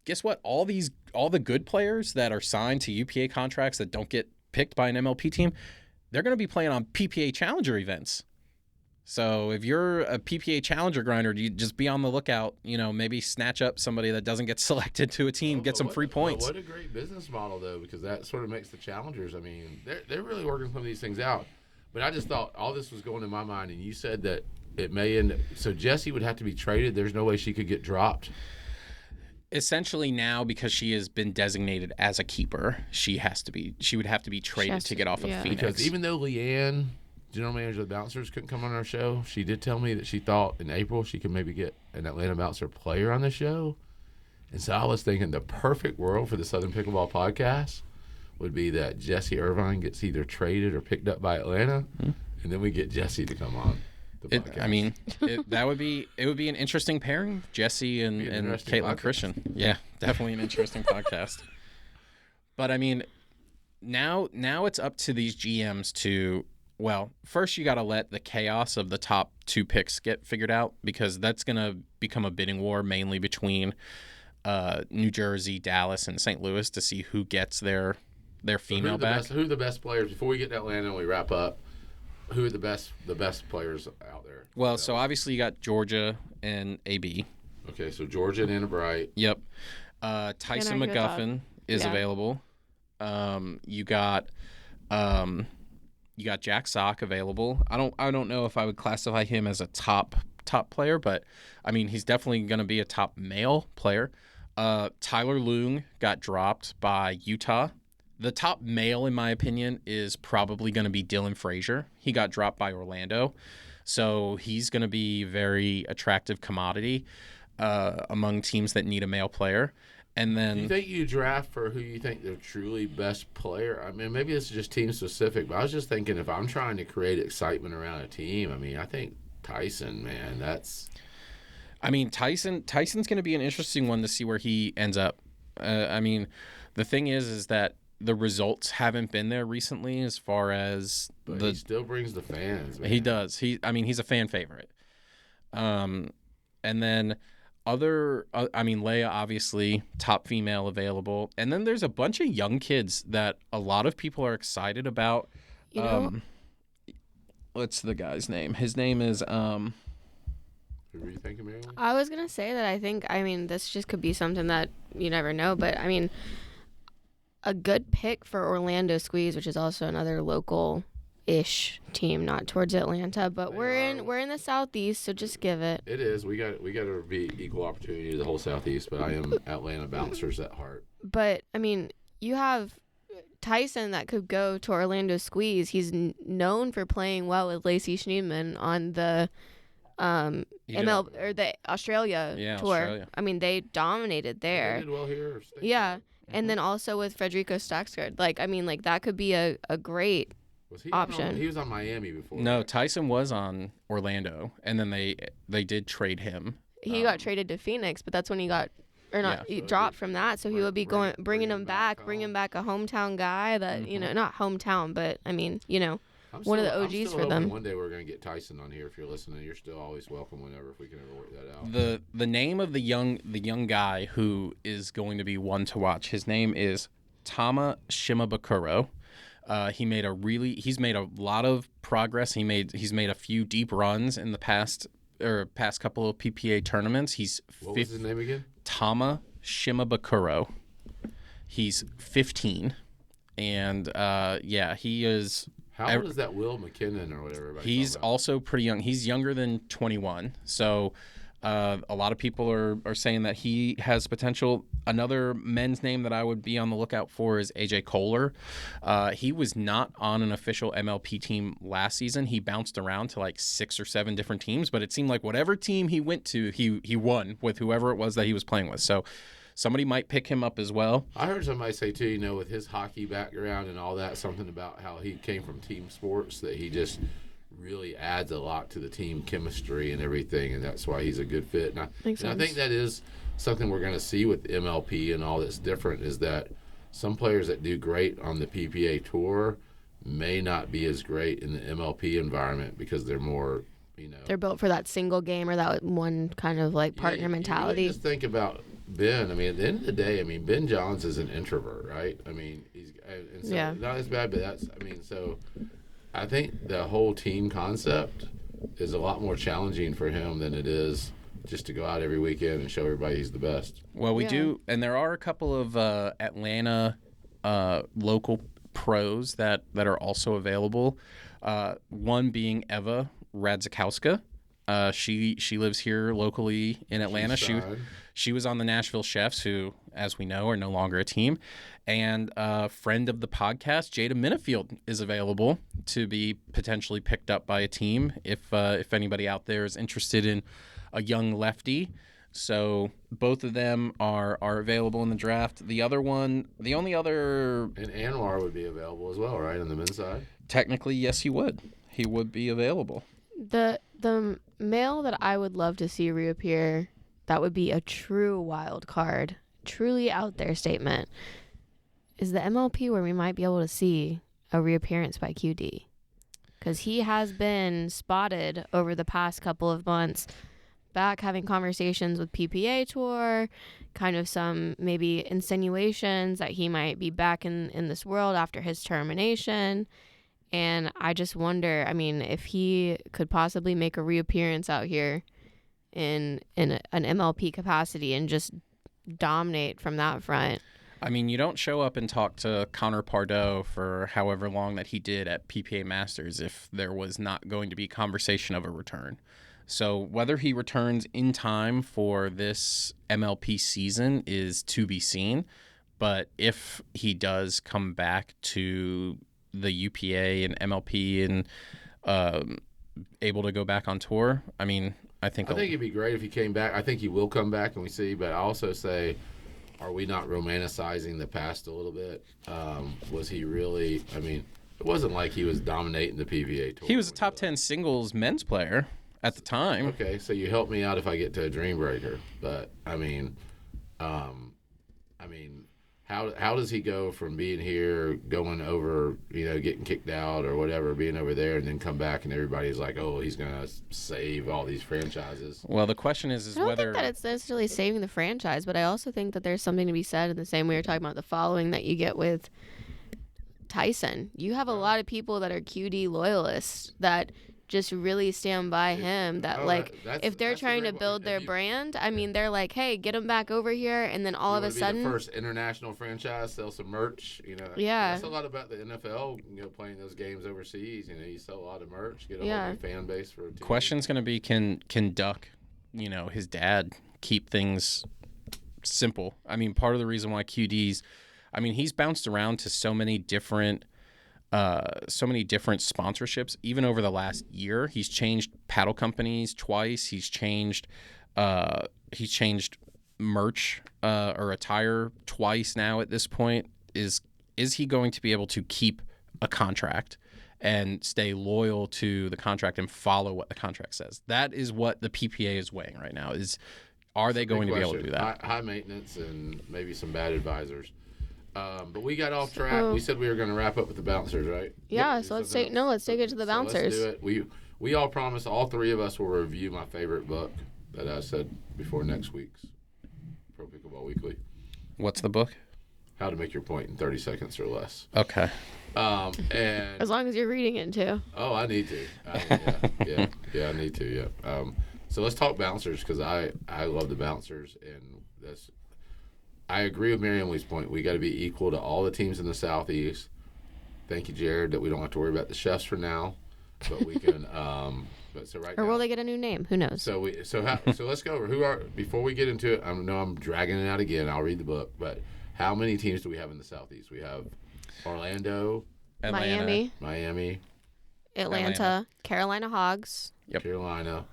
Guess what? All the good players that are signed to UPA contracts that don't get picked by an MLP team, they're going to be playing on PPA Challenger events. So if you're a PPA Challenger grinder, you just be on the lookout, maybe snatch up somebody that doesn't get selected to a team, get some free points. What a great business model, though, because that sort of makes the Challengers, I mean, they're really working some of these things out. But I just thought all this was going in my mind, and you said that it may end. So Jessie would have to be traded. There's no way she could get dropped. Essentially now, because she has been designated as a keeper, she would have to be traded to get off of Phoenix. Because even though Leanne, general manager of the Bouncers, couldn't come on our show, she did tell me that she thought in April she could maybe get an Atlanta Bouncer player on the show. And so I was thinking the perfect world for the Southern Pickleball Podcast would be that Jesse Irvine gets either traded or picked up by Atlanta, and then we get Jesse to come on the podcast. It would be an interesting pairing, Jesse and Caitlin Christian. Yeah, definitely an interesting podcast. But I mean, now it's up to these GMs to, well, first you got to let the chaos of the top 2 picks get figured out, because that's going to become a bidding war mainly between New Jersey, Dallas, and St. Louis to see who gets their female back. Who are the best players before we get to Atlanta and we wrap up? Who are the best players out there? Well, so obviously you got Jorja and AB. Okay, so Jorja and Anna Bright. Yep. Tyson McGuffin is available. You got Jack Sock available. I don't know if I would classify him as a top player, but I mean he's definitely going to be a top male player. Tyler Loong got dropped by Utah. The top male, in my opinion, is probably going to be Dylan Frazier. He got dropped by Orlando, so he's going to be very attractive commodity among teams that need a male player. And then, do you think you draft for who you think the truly best player? I mean, maybe this is just team specific, but I was just thinking if I'm trying to create excitement around a team, I mean, I think Tyson, man, that's. I mean, Tyson's going to be an interesting one to see where he ends up. I mean, the thing is that the results haven't been there recently as far as but he still brings the fans, man. He does. He's a fan favorite. And then Lea, obviously, top female available. And then there's a bunch of young kids that a lot of people are excited about. What's the guy's name? His name is Who were you thinking, Marilyn? I was going to say that I mean, this just could be something that you never know. But, I mean, a good pick for Orlando Squeeze, which is also another local-ish team, not towards Atlanta. But we're in the Southeast, so just give it. It is. We got to be equal opportunity to the whole Southeast, but I am Atlanta bouncers at heart. But, I mean, you have Tyson that could go to Orlando Squeeze. He's known for playing well with Lacey Schneemann on the ML or the Australia tour. Australia. I mean, they dominated there. They did well here. Yeah. And then also with Federico Staksgaard. That could be a great option. He was on Miami before. No, right? Tyson was on Orlando, and then they did trade him. He got traded to Phoenix, but that's when he got he dropped from that. So he would be bringing him back a hometown guy that not hometown, but I mean one of the OGs for them. One day we're gonna get Tyson on here. If you're listening, you're still always welcome whenever if we can ever work that out. The name of the young guy who is going to be one to watch. His name is Tama Shimabukuro. He's made a lot of progress. He's made a few deep runs in the past couple of PPA tournaments. What was his name again? Tama Shimabukuro. He's 15, and he is. How old is that Will McKinnon or whatever? He's also pretty young. He's younger than 21. So a lot of people are saying that he has potential. Another men's name that I would be on the lookout for is AJ Kohler. He was not on an official MLP team last season. He bounced around to like 6 or 7 different teams, but it seemed like whatever team he went to, he won with whoever it was that he was playing with. So somebody might pick him up as well. I heard somebody say, too, with his hockey background and all that, something about how he came from team sports, that he just really adds a lot to the team chemistry and everything, and that's why he's a good fit. And I think that is something we're going to see with MLP and all that's different, is that some players that do great on the PPA tour may not be as great in the MLP environment because they're more, They're built for that single game or that one kind of like partner mentality. You just think about Ben. I mean, at the end of the day, Ben Johns is an introvert, right? I mean, not as bad, but so I think the whole team concept is a lot more challenging for him than it is just to go out every weekend and show everybody he's the best. Well, we do, and there are a couple of Atlanta local pros that are also available. One being Eva Radzikowska. She lives here locally in Atlanta. She was on the Nashville Chefs, who, as we know, are no longer a team. And a friend of the podcast, Jada Minifield, is available to be potentially picked up by a team if anybody out there is interested in a young lefty. So both of them are available in the draft. The only other... And Anwar would be available as well, right, on the men's side? Technically, yes, he would. He would be available. The male that I would love to see reappear, that would be a true wild card, truly out there statement, is the MLP, where we might be able to see a reappearance by QD. Because he has been spotted over the past couple of months back having conversations with PPA Tour, kind of some maybe insinuations that he might be back in this world after his termination. And I just wonder, I mean, if he could possibly make a reappearance out here in an MLP capacity and just dominate from that front. I mean, you don't show up and talk to Connor Pardeau for however long that he did at PPA Masters if there was not going to be conversation of a return. So whether he returns in time for this MLP season is to be seen. But if he does come back to the UPA and MLP and able to go back on tour, I mean, I think it'd be great if he came back. I think he will come back, and we see. But I also say, are we not romanticizing the past a little bit? Was he really? I mean, it wasn't like he was dominating the PPA Tour. He was a top 10 singles men's player at the time. Okay, so you help me out if I get to a dream breaker. But how does he go from being here, going over, getting kicked out or whatever, being over there, and then come back and everybody's like, oh, he's gonna save all these franchises? Well, the question is I don't whether think that it's necessarily saving the franchise, but I also think that there's something to be said in the same way you're talking about the following that you get with Tyson. You have a lot of people that are QD loyalists that just really stand by him, that if they're trying to build their brand, I mean, they're like, hey, get him back over here, and then all of a sudden, the first international franchise, sell some merch, Yeah, that's a lot about the NFL, playing those games overseas. You sell a lot of merch, get a whole new fan base for a team. Question's going to be, can Duck, his dad, keep things simple? I mean, part of the reason why QD's, I mean, he's bounced around to so many different sponsorships. Even over the last year, he's changed paddle companies twice. He's changed merch or attire twice now. At this point, is he going to be able to keep a contract and stay loyal to the contract and follow what the contract says? That is what the PPA is weighing right now. Are they going to be able to do that? High maintenance and maybe some bad advisors. But we got off track. We said we were going to wrap up with the bouncers, right? Yeah, so let's take it to the bouncers. Let's do it. We all promise, all three of us will review my favorite book that I said before next week's Pro Pickleball Weekly. What's the book? How to Make Your Point in 30 Seconds or Less. Okay. And as long as you're reading it too. Oh, I need to. I need to. Yeah. So let's talk bouncers, because I love the bouncers, and that's. I agree with Mary Emily's point. We got to be equal to all the teams in the Southeast. Thank you, Jared, that we don't have to worry about the chefs for now, but we can. Or will they get a new name? Who knows? So let's go over before we get into it. I know I'm dragging it out again. I'll read the book, but how many teams do we have in the Southeast? We have Orlando, Atlanta, Miami, Atlanta, Carolina Hogs. Yep. Carolina.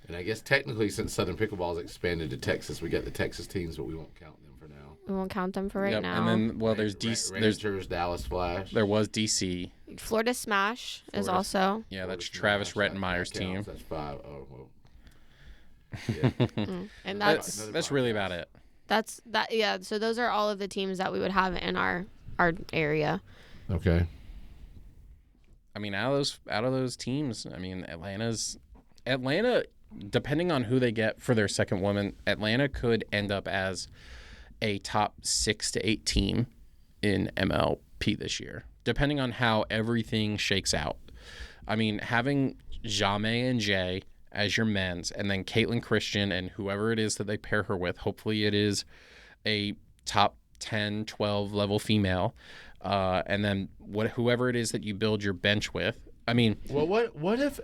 And I guess technically, since Southern Pickleball has expanded to Texas, we got the Texas teams, but we won't count them for now. We won't count them for right now. And then, there's DC. Rangers, Dallas Flash. There was DC. Florida Smash is also. Yeah, that's Travis Rettenmeyer's team. That's 5. Oh, well. Yeah. And that's really about it. That's that. Yeah. So those are all of the teams that we would have in our area. Okay. I mean, out of those teams, I mean, Atlanta, depending on who they get for their second woman, Atlanta could end up as a top 6 to 8 team in MLP this year, depending on how everything shakes out. I mean, having Jamie and Jay as your men's, and then Caitlin Christian and whoever it is that they pair her with, hopefully it is a top 10, 12 level female, and then whoever it is that you build your bench with. I mean, well, what if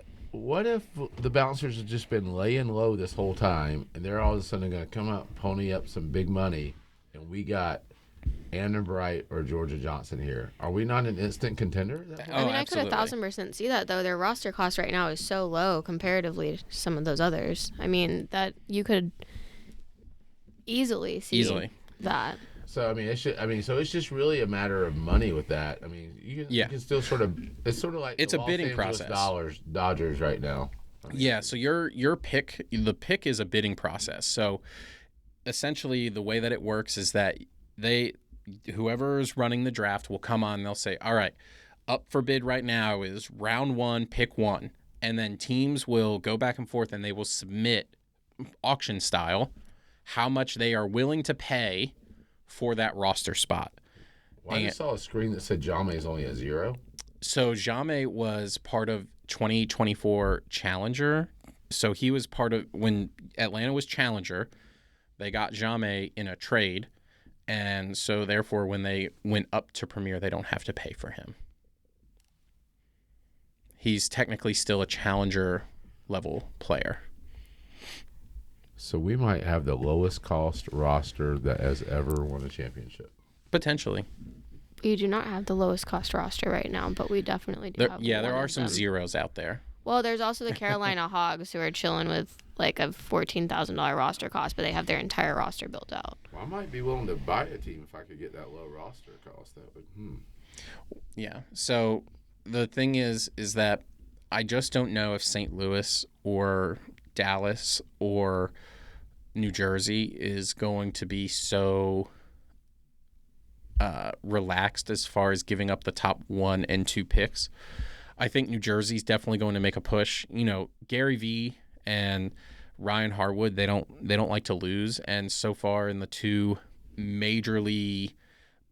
the bouncers have just been laying low this whole time, and they're all of a sudden going to come up, pony up some big money, and we got Anna Bright or Jorja Johnson here? Are we not an instant contender? I mean, I could 1,000% see that, though. Their roster cost right now is so low comparatively to some of those others. I mean, that you could easily see that. So I mean, so it's just really a matter of money with that. I mean, you can still sort of. It's sort of like it's the a bidding Los Angeles process. Dodgers right now. I mean, Yeah. So the pick is a bidding process. So essentially, the way that it works is that whoever is running the draft will come on and they'll say, all right, up for bid right now is round 1, pick 1. And then teams will go back and forth and they will submit auction style how much they are willing to pay for that roster spot. Well, I just saw a screen that said Jame is only a 0. So Jame was part of 2024 Challenger. So he was part of when Atlanta was Challenger. They got Jame in a trade. And so, therefore, when they went up to Premier, they don't have to pay for him. He's technically still a challenger level player. So we might have the lowest cost roster that has ever won a championship. Potentially. We do not have the lowest cost roster right now, but we definitely do have there one are of some them. zeros out there. Well, there's also the Carolina Hogs who are chilling with like a $14,000 roster cost, but they have their entire roster built out. Well, I might be willing to buy a team if I could get that low roster cost. That would. Yeah. So the thing is that I just don't know if St. Louis or Dallas or New Jersey is going to be so relaxed as far as giving up the top 1 and 2 picks. I think New Jersey's definitely going to make a push. You know, Gary V and Ryan Harwood, they don't like to lose, and so far in the 2 majorly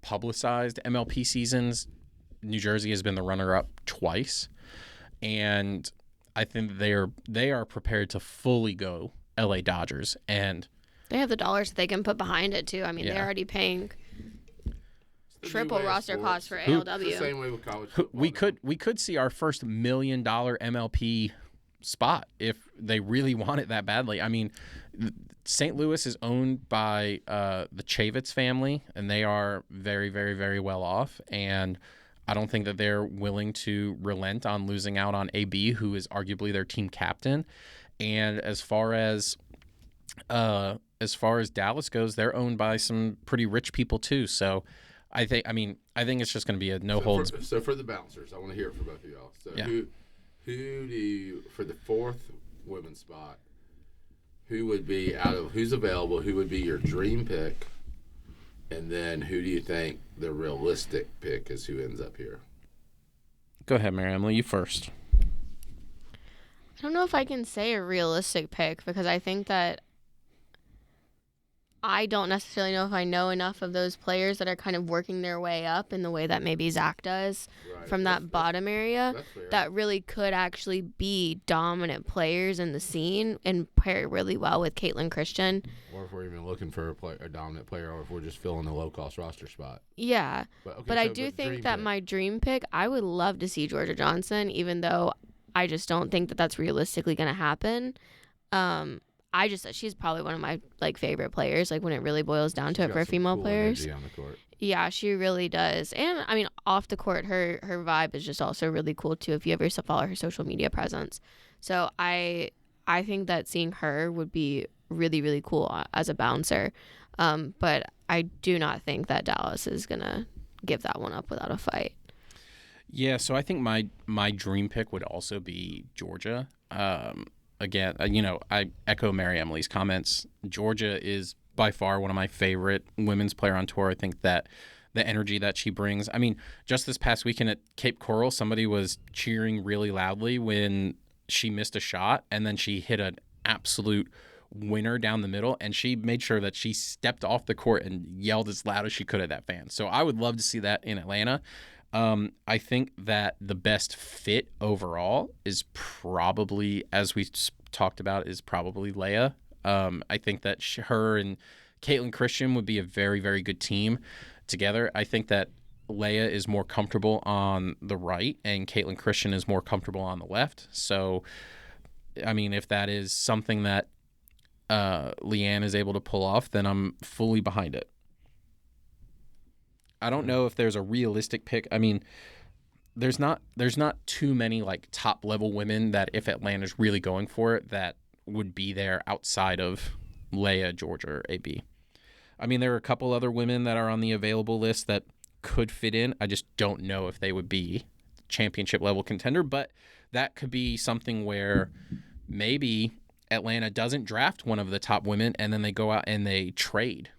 publicized MLP seasons, New Jersey has been the runner-up twice, and I think they are prepared to fully go LA Dodgers, and they have the dollars that they can put behind it too. I mean, they're already paying triple roster costs for ALW. It's the same way with college football. We could see our first $1 million MLP spot if they really want it that badly. I mean, St. Louis is owned by the Chavitz family, and they are very, very, very well off. And I don't think that they're willing to relent on losing out on AB, who is arguably their team captain. And as far as Dallas goes, they're owned by some pretty rich people too. So I think it's just going to be a no holds. So for the bouncers, I want to hear it from both of y'all. So yeah. Who do you, for the 4th women's spot, who would be who's available? Who would be your dream pick? And then who do you think the realistic pick is? Who ends up here? Go ahead, Mary Emily. You first. I don't know if I can say a realistic pick because I think that I don't necessarily know if I know enough of those players that are kind of working their way up in the way that maybe Zach does from that bottom area that really could actually be dominant players in the scene and pair really well with Caitlin Christian. Or if we're even looking for a dominant player, or if we're just filling a low-cost roster spot. Yeah. But I do think that my dream pick, I would love to see Jorja Johnson, even though I just don't think that that's realistically going to happen. I just she's probably one of my favorite players. Like when it really boils down to it for female players. On the court. Yeah, she really does. And I mean, off the court, her vibe is just also really cool too. If you ever follow her social media presence, so I think that seeing her would be really really cool as a bouncer. But I do not think that Dallas is gonna give that one up without a fight. Yeah, so I think my dream pick would also be Jorja. Again, I echo Mary Emily's comments. Jorja is by far one of my favorite women's player on tour. I think that the energy that she brings. I mean, just this past weekend at Cape Coral, somebody was cheering really loudly when she missed a shot, and then she hit an absolute winner down the middle, and she made sure that she stepped off the court and yelled as loud as she could at that fan. So I would love to see that in Atlanta. I think that the best fit overall is probably, as we talked about, is probably Lea. I think that her and Caitlin Christian would be a very, very good team together. I think that Lea is more comfortable on the right and Caitlin Christian is more comfortable on the left. So, I mean, if that is something that Leanne is able to pull off, then I'm fully behind it. I don't know if there's a realistic pick. I mean, there's not too many top level women that if Atlanta's really going for it that would be there outside of Lea, Jorja, or AB. I mean, there are a couple other women that are on the available list that could fit in. I just don't know if they would be championship level contender, but that could be something where maybe Atlanta doesn't draft one of the top women and then they go out and they trade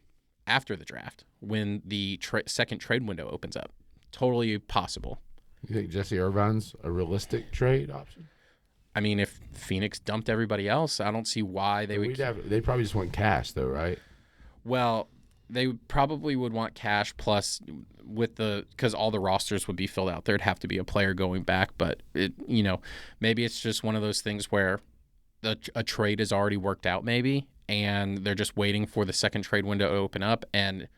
after the draft when the second trade window opens up. Totally possible. You think Jesse Irvine's a realistic trade option? I mean, if Phoenix dumped everybody else, I don't see why they would. They probably just want cash, though, right? Well, they probably would want cash plus because all the rosters would be filled out. There'd have to be a player going back, but maybe it's just one of those things where a trade is already worked out, maybe, and they're just waiting for the second trade window to open up, and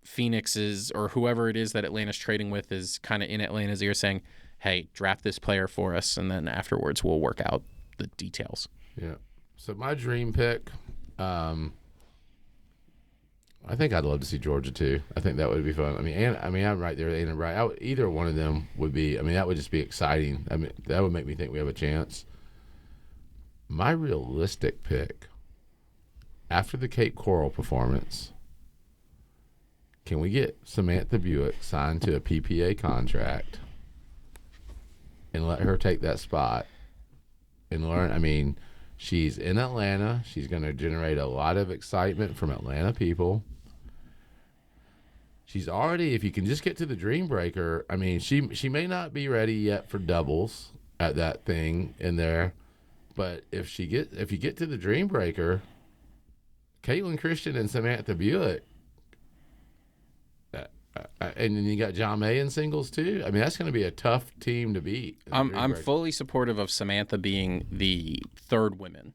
Phoenix is, or whoever it is that Atlanta's trading with, is kind of in Atlanta's ear saying, hey, draft this player for us, and then afterwards we'll work out the details. Yeah. So my dream pick, I think I'd love to see Jorja too. I think that would be fun. I'm right there with Anna Bright. Either one of them would be. That would just be exciting. That would make me think we have a chance. My realistic pick, after the Cape Coral performance, can we get Samantha Buick signed to a PPA contract and let her take that spot and learn? She's in Atlanta. She's going to generate a lot of excitement from Atlanta people. She's already, if you can just get to the Dream Breaker, she may not be ready yet for doubles at that thing in there, but if you get to the Dream Breaker, Caitlin Christian and Samantha Buick, and then you got John May in singles too. That's going to be a tough team to beat. I'm fully supportive of Samantha being the third woman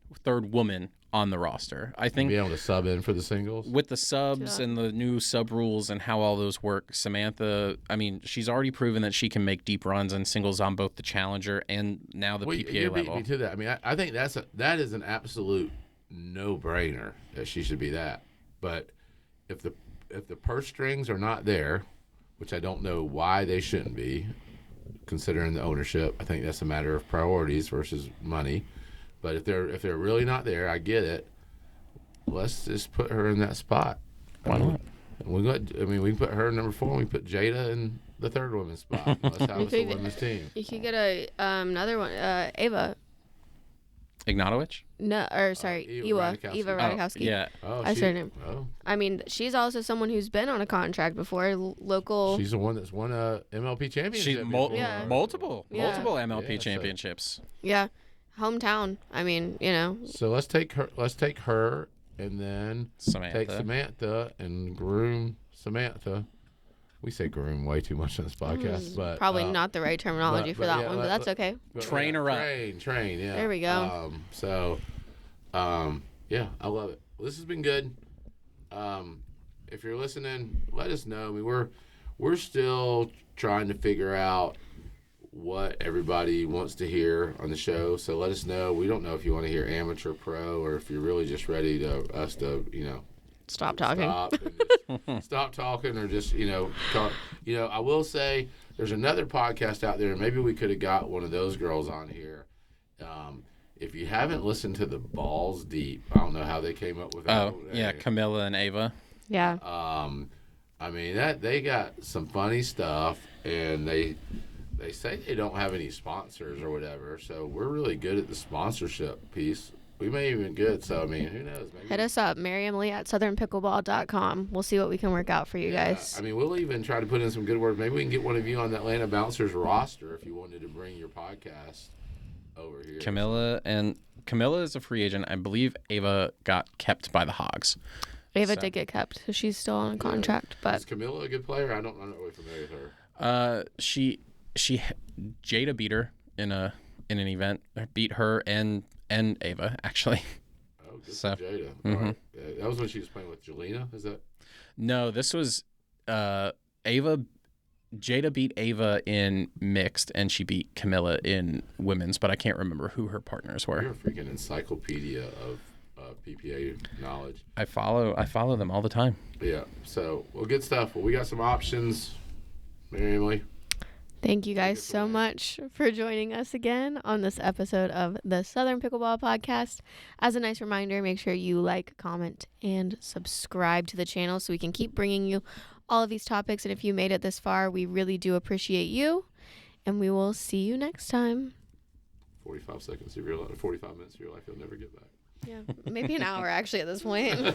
on the roster. I think being able to sub in for the singles with the subs and the new sub rules and how all those work. Samantha, she's already proven that she can make deep runs in singles on both the challenger and now the PPA level. Me to that. I think that is an absolute no-brainer that she should be that. But if the purse strings are not there, which I don't know why they shouldn't be, considering the ownership, I think that's a matter of priorities versus money. But if they're really not there, I get it. Let's just put her in that spot. Why not? We can put her in number 4, and we put Jada in the third women's spot. Let's have us a women's team. You could get another one, Ava. Ignatowicz? No, or sorry, Eva Radikowski. Yeah. That's her name. Oh. She's also someone who's been on a contract before, local. She's the one that's won a MLP championship. She's multiple MLP championships. Yeah, hometown. So let's take her, and then take Samantha and groom Samantha. We say groom way too much on this podcast, but probably not the right terminology for that one, but that's okay. Train her up. Train, yeah. There we go. Yeah, I love it. Well, this has been good. If you're listening, let us know. We're still trying to figure out what everybody wants to hear on the show, so let us know. We don't know if you want to hear amateur, pro, or if you're really just ready to stop talking. Stop talking, or just talk. I will say there's another podcast out there. Maybe we could have got one of those girls on here. If you haven't listened to the Balls Deep, I don't know how they came up with that. Oh yeah, Camilla and Ava. Yeah. That they got some funny stuff, and they say they don't have any sponsors or whatever. So we're really good at the sponsorship piece. We may even good, so who knows? Maybe. Hit us up, Lee at southernpickleball.com. We'll see what we can work out for you guys. We'll even try to put in some good words. Maybe we can get one of you on the Atlanta Bouncers roster if you wanted to bring your podcast over here. Camilla is a free agent. I believe Ava got kept by the Hogs. Ava did get kept, so she's still on a contract. But is Camilla a good player? I'm not really familiar with her. Jada beat her in an event. Beat her and Ava, actually. Oh, good for Jada. Mm-hmm. Right. That was when she was playing with Jelena, is that? No, this was Ava. Jada beat Ava in mixed, and she beat Camilla in women's, but I can't remember who her partners were. You're a freaking encyclopedia of PPA knowledge. I follow them all the time. Yeah, so, good stuff. Well, we got some options. Mary Emily? Thank you guys so much for joining us again on this episode of the Southern Pickleball Podcast. As a nice reminder, make sure you like, comment, and subscribe to the channel so we can keep bringing you all of these topics. And if you made it this far, we really do appreciate you. And we will see you next time. 45 seconds of your life, 45 minutes of your life you'll never get back. Yeah, maybe an hour actually at this point.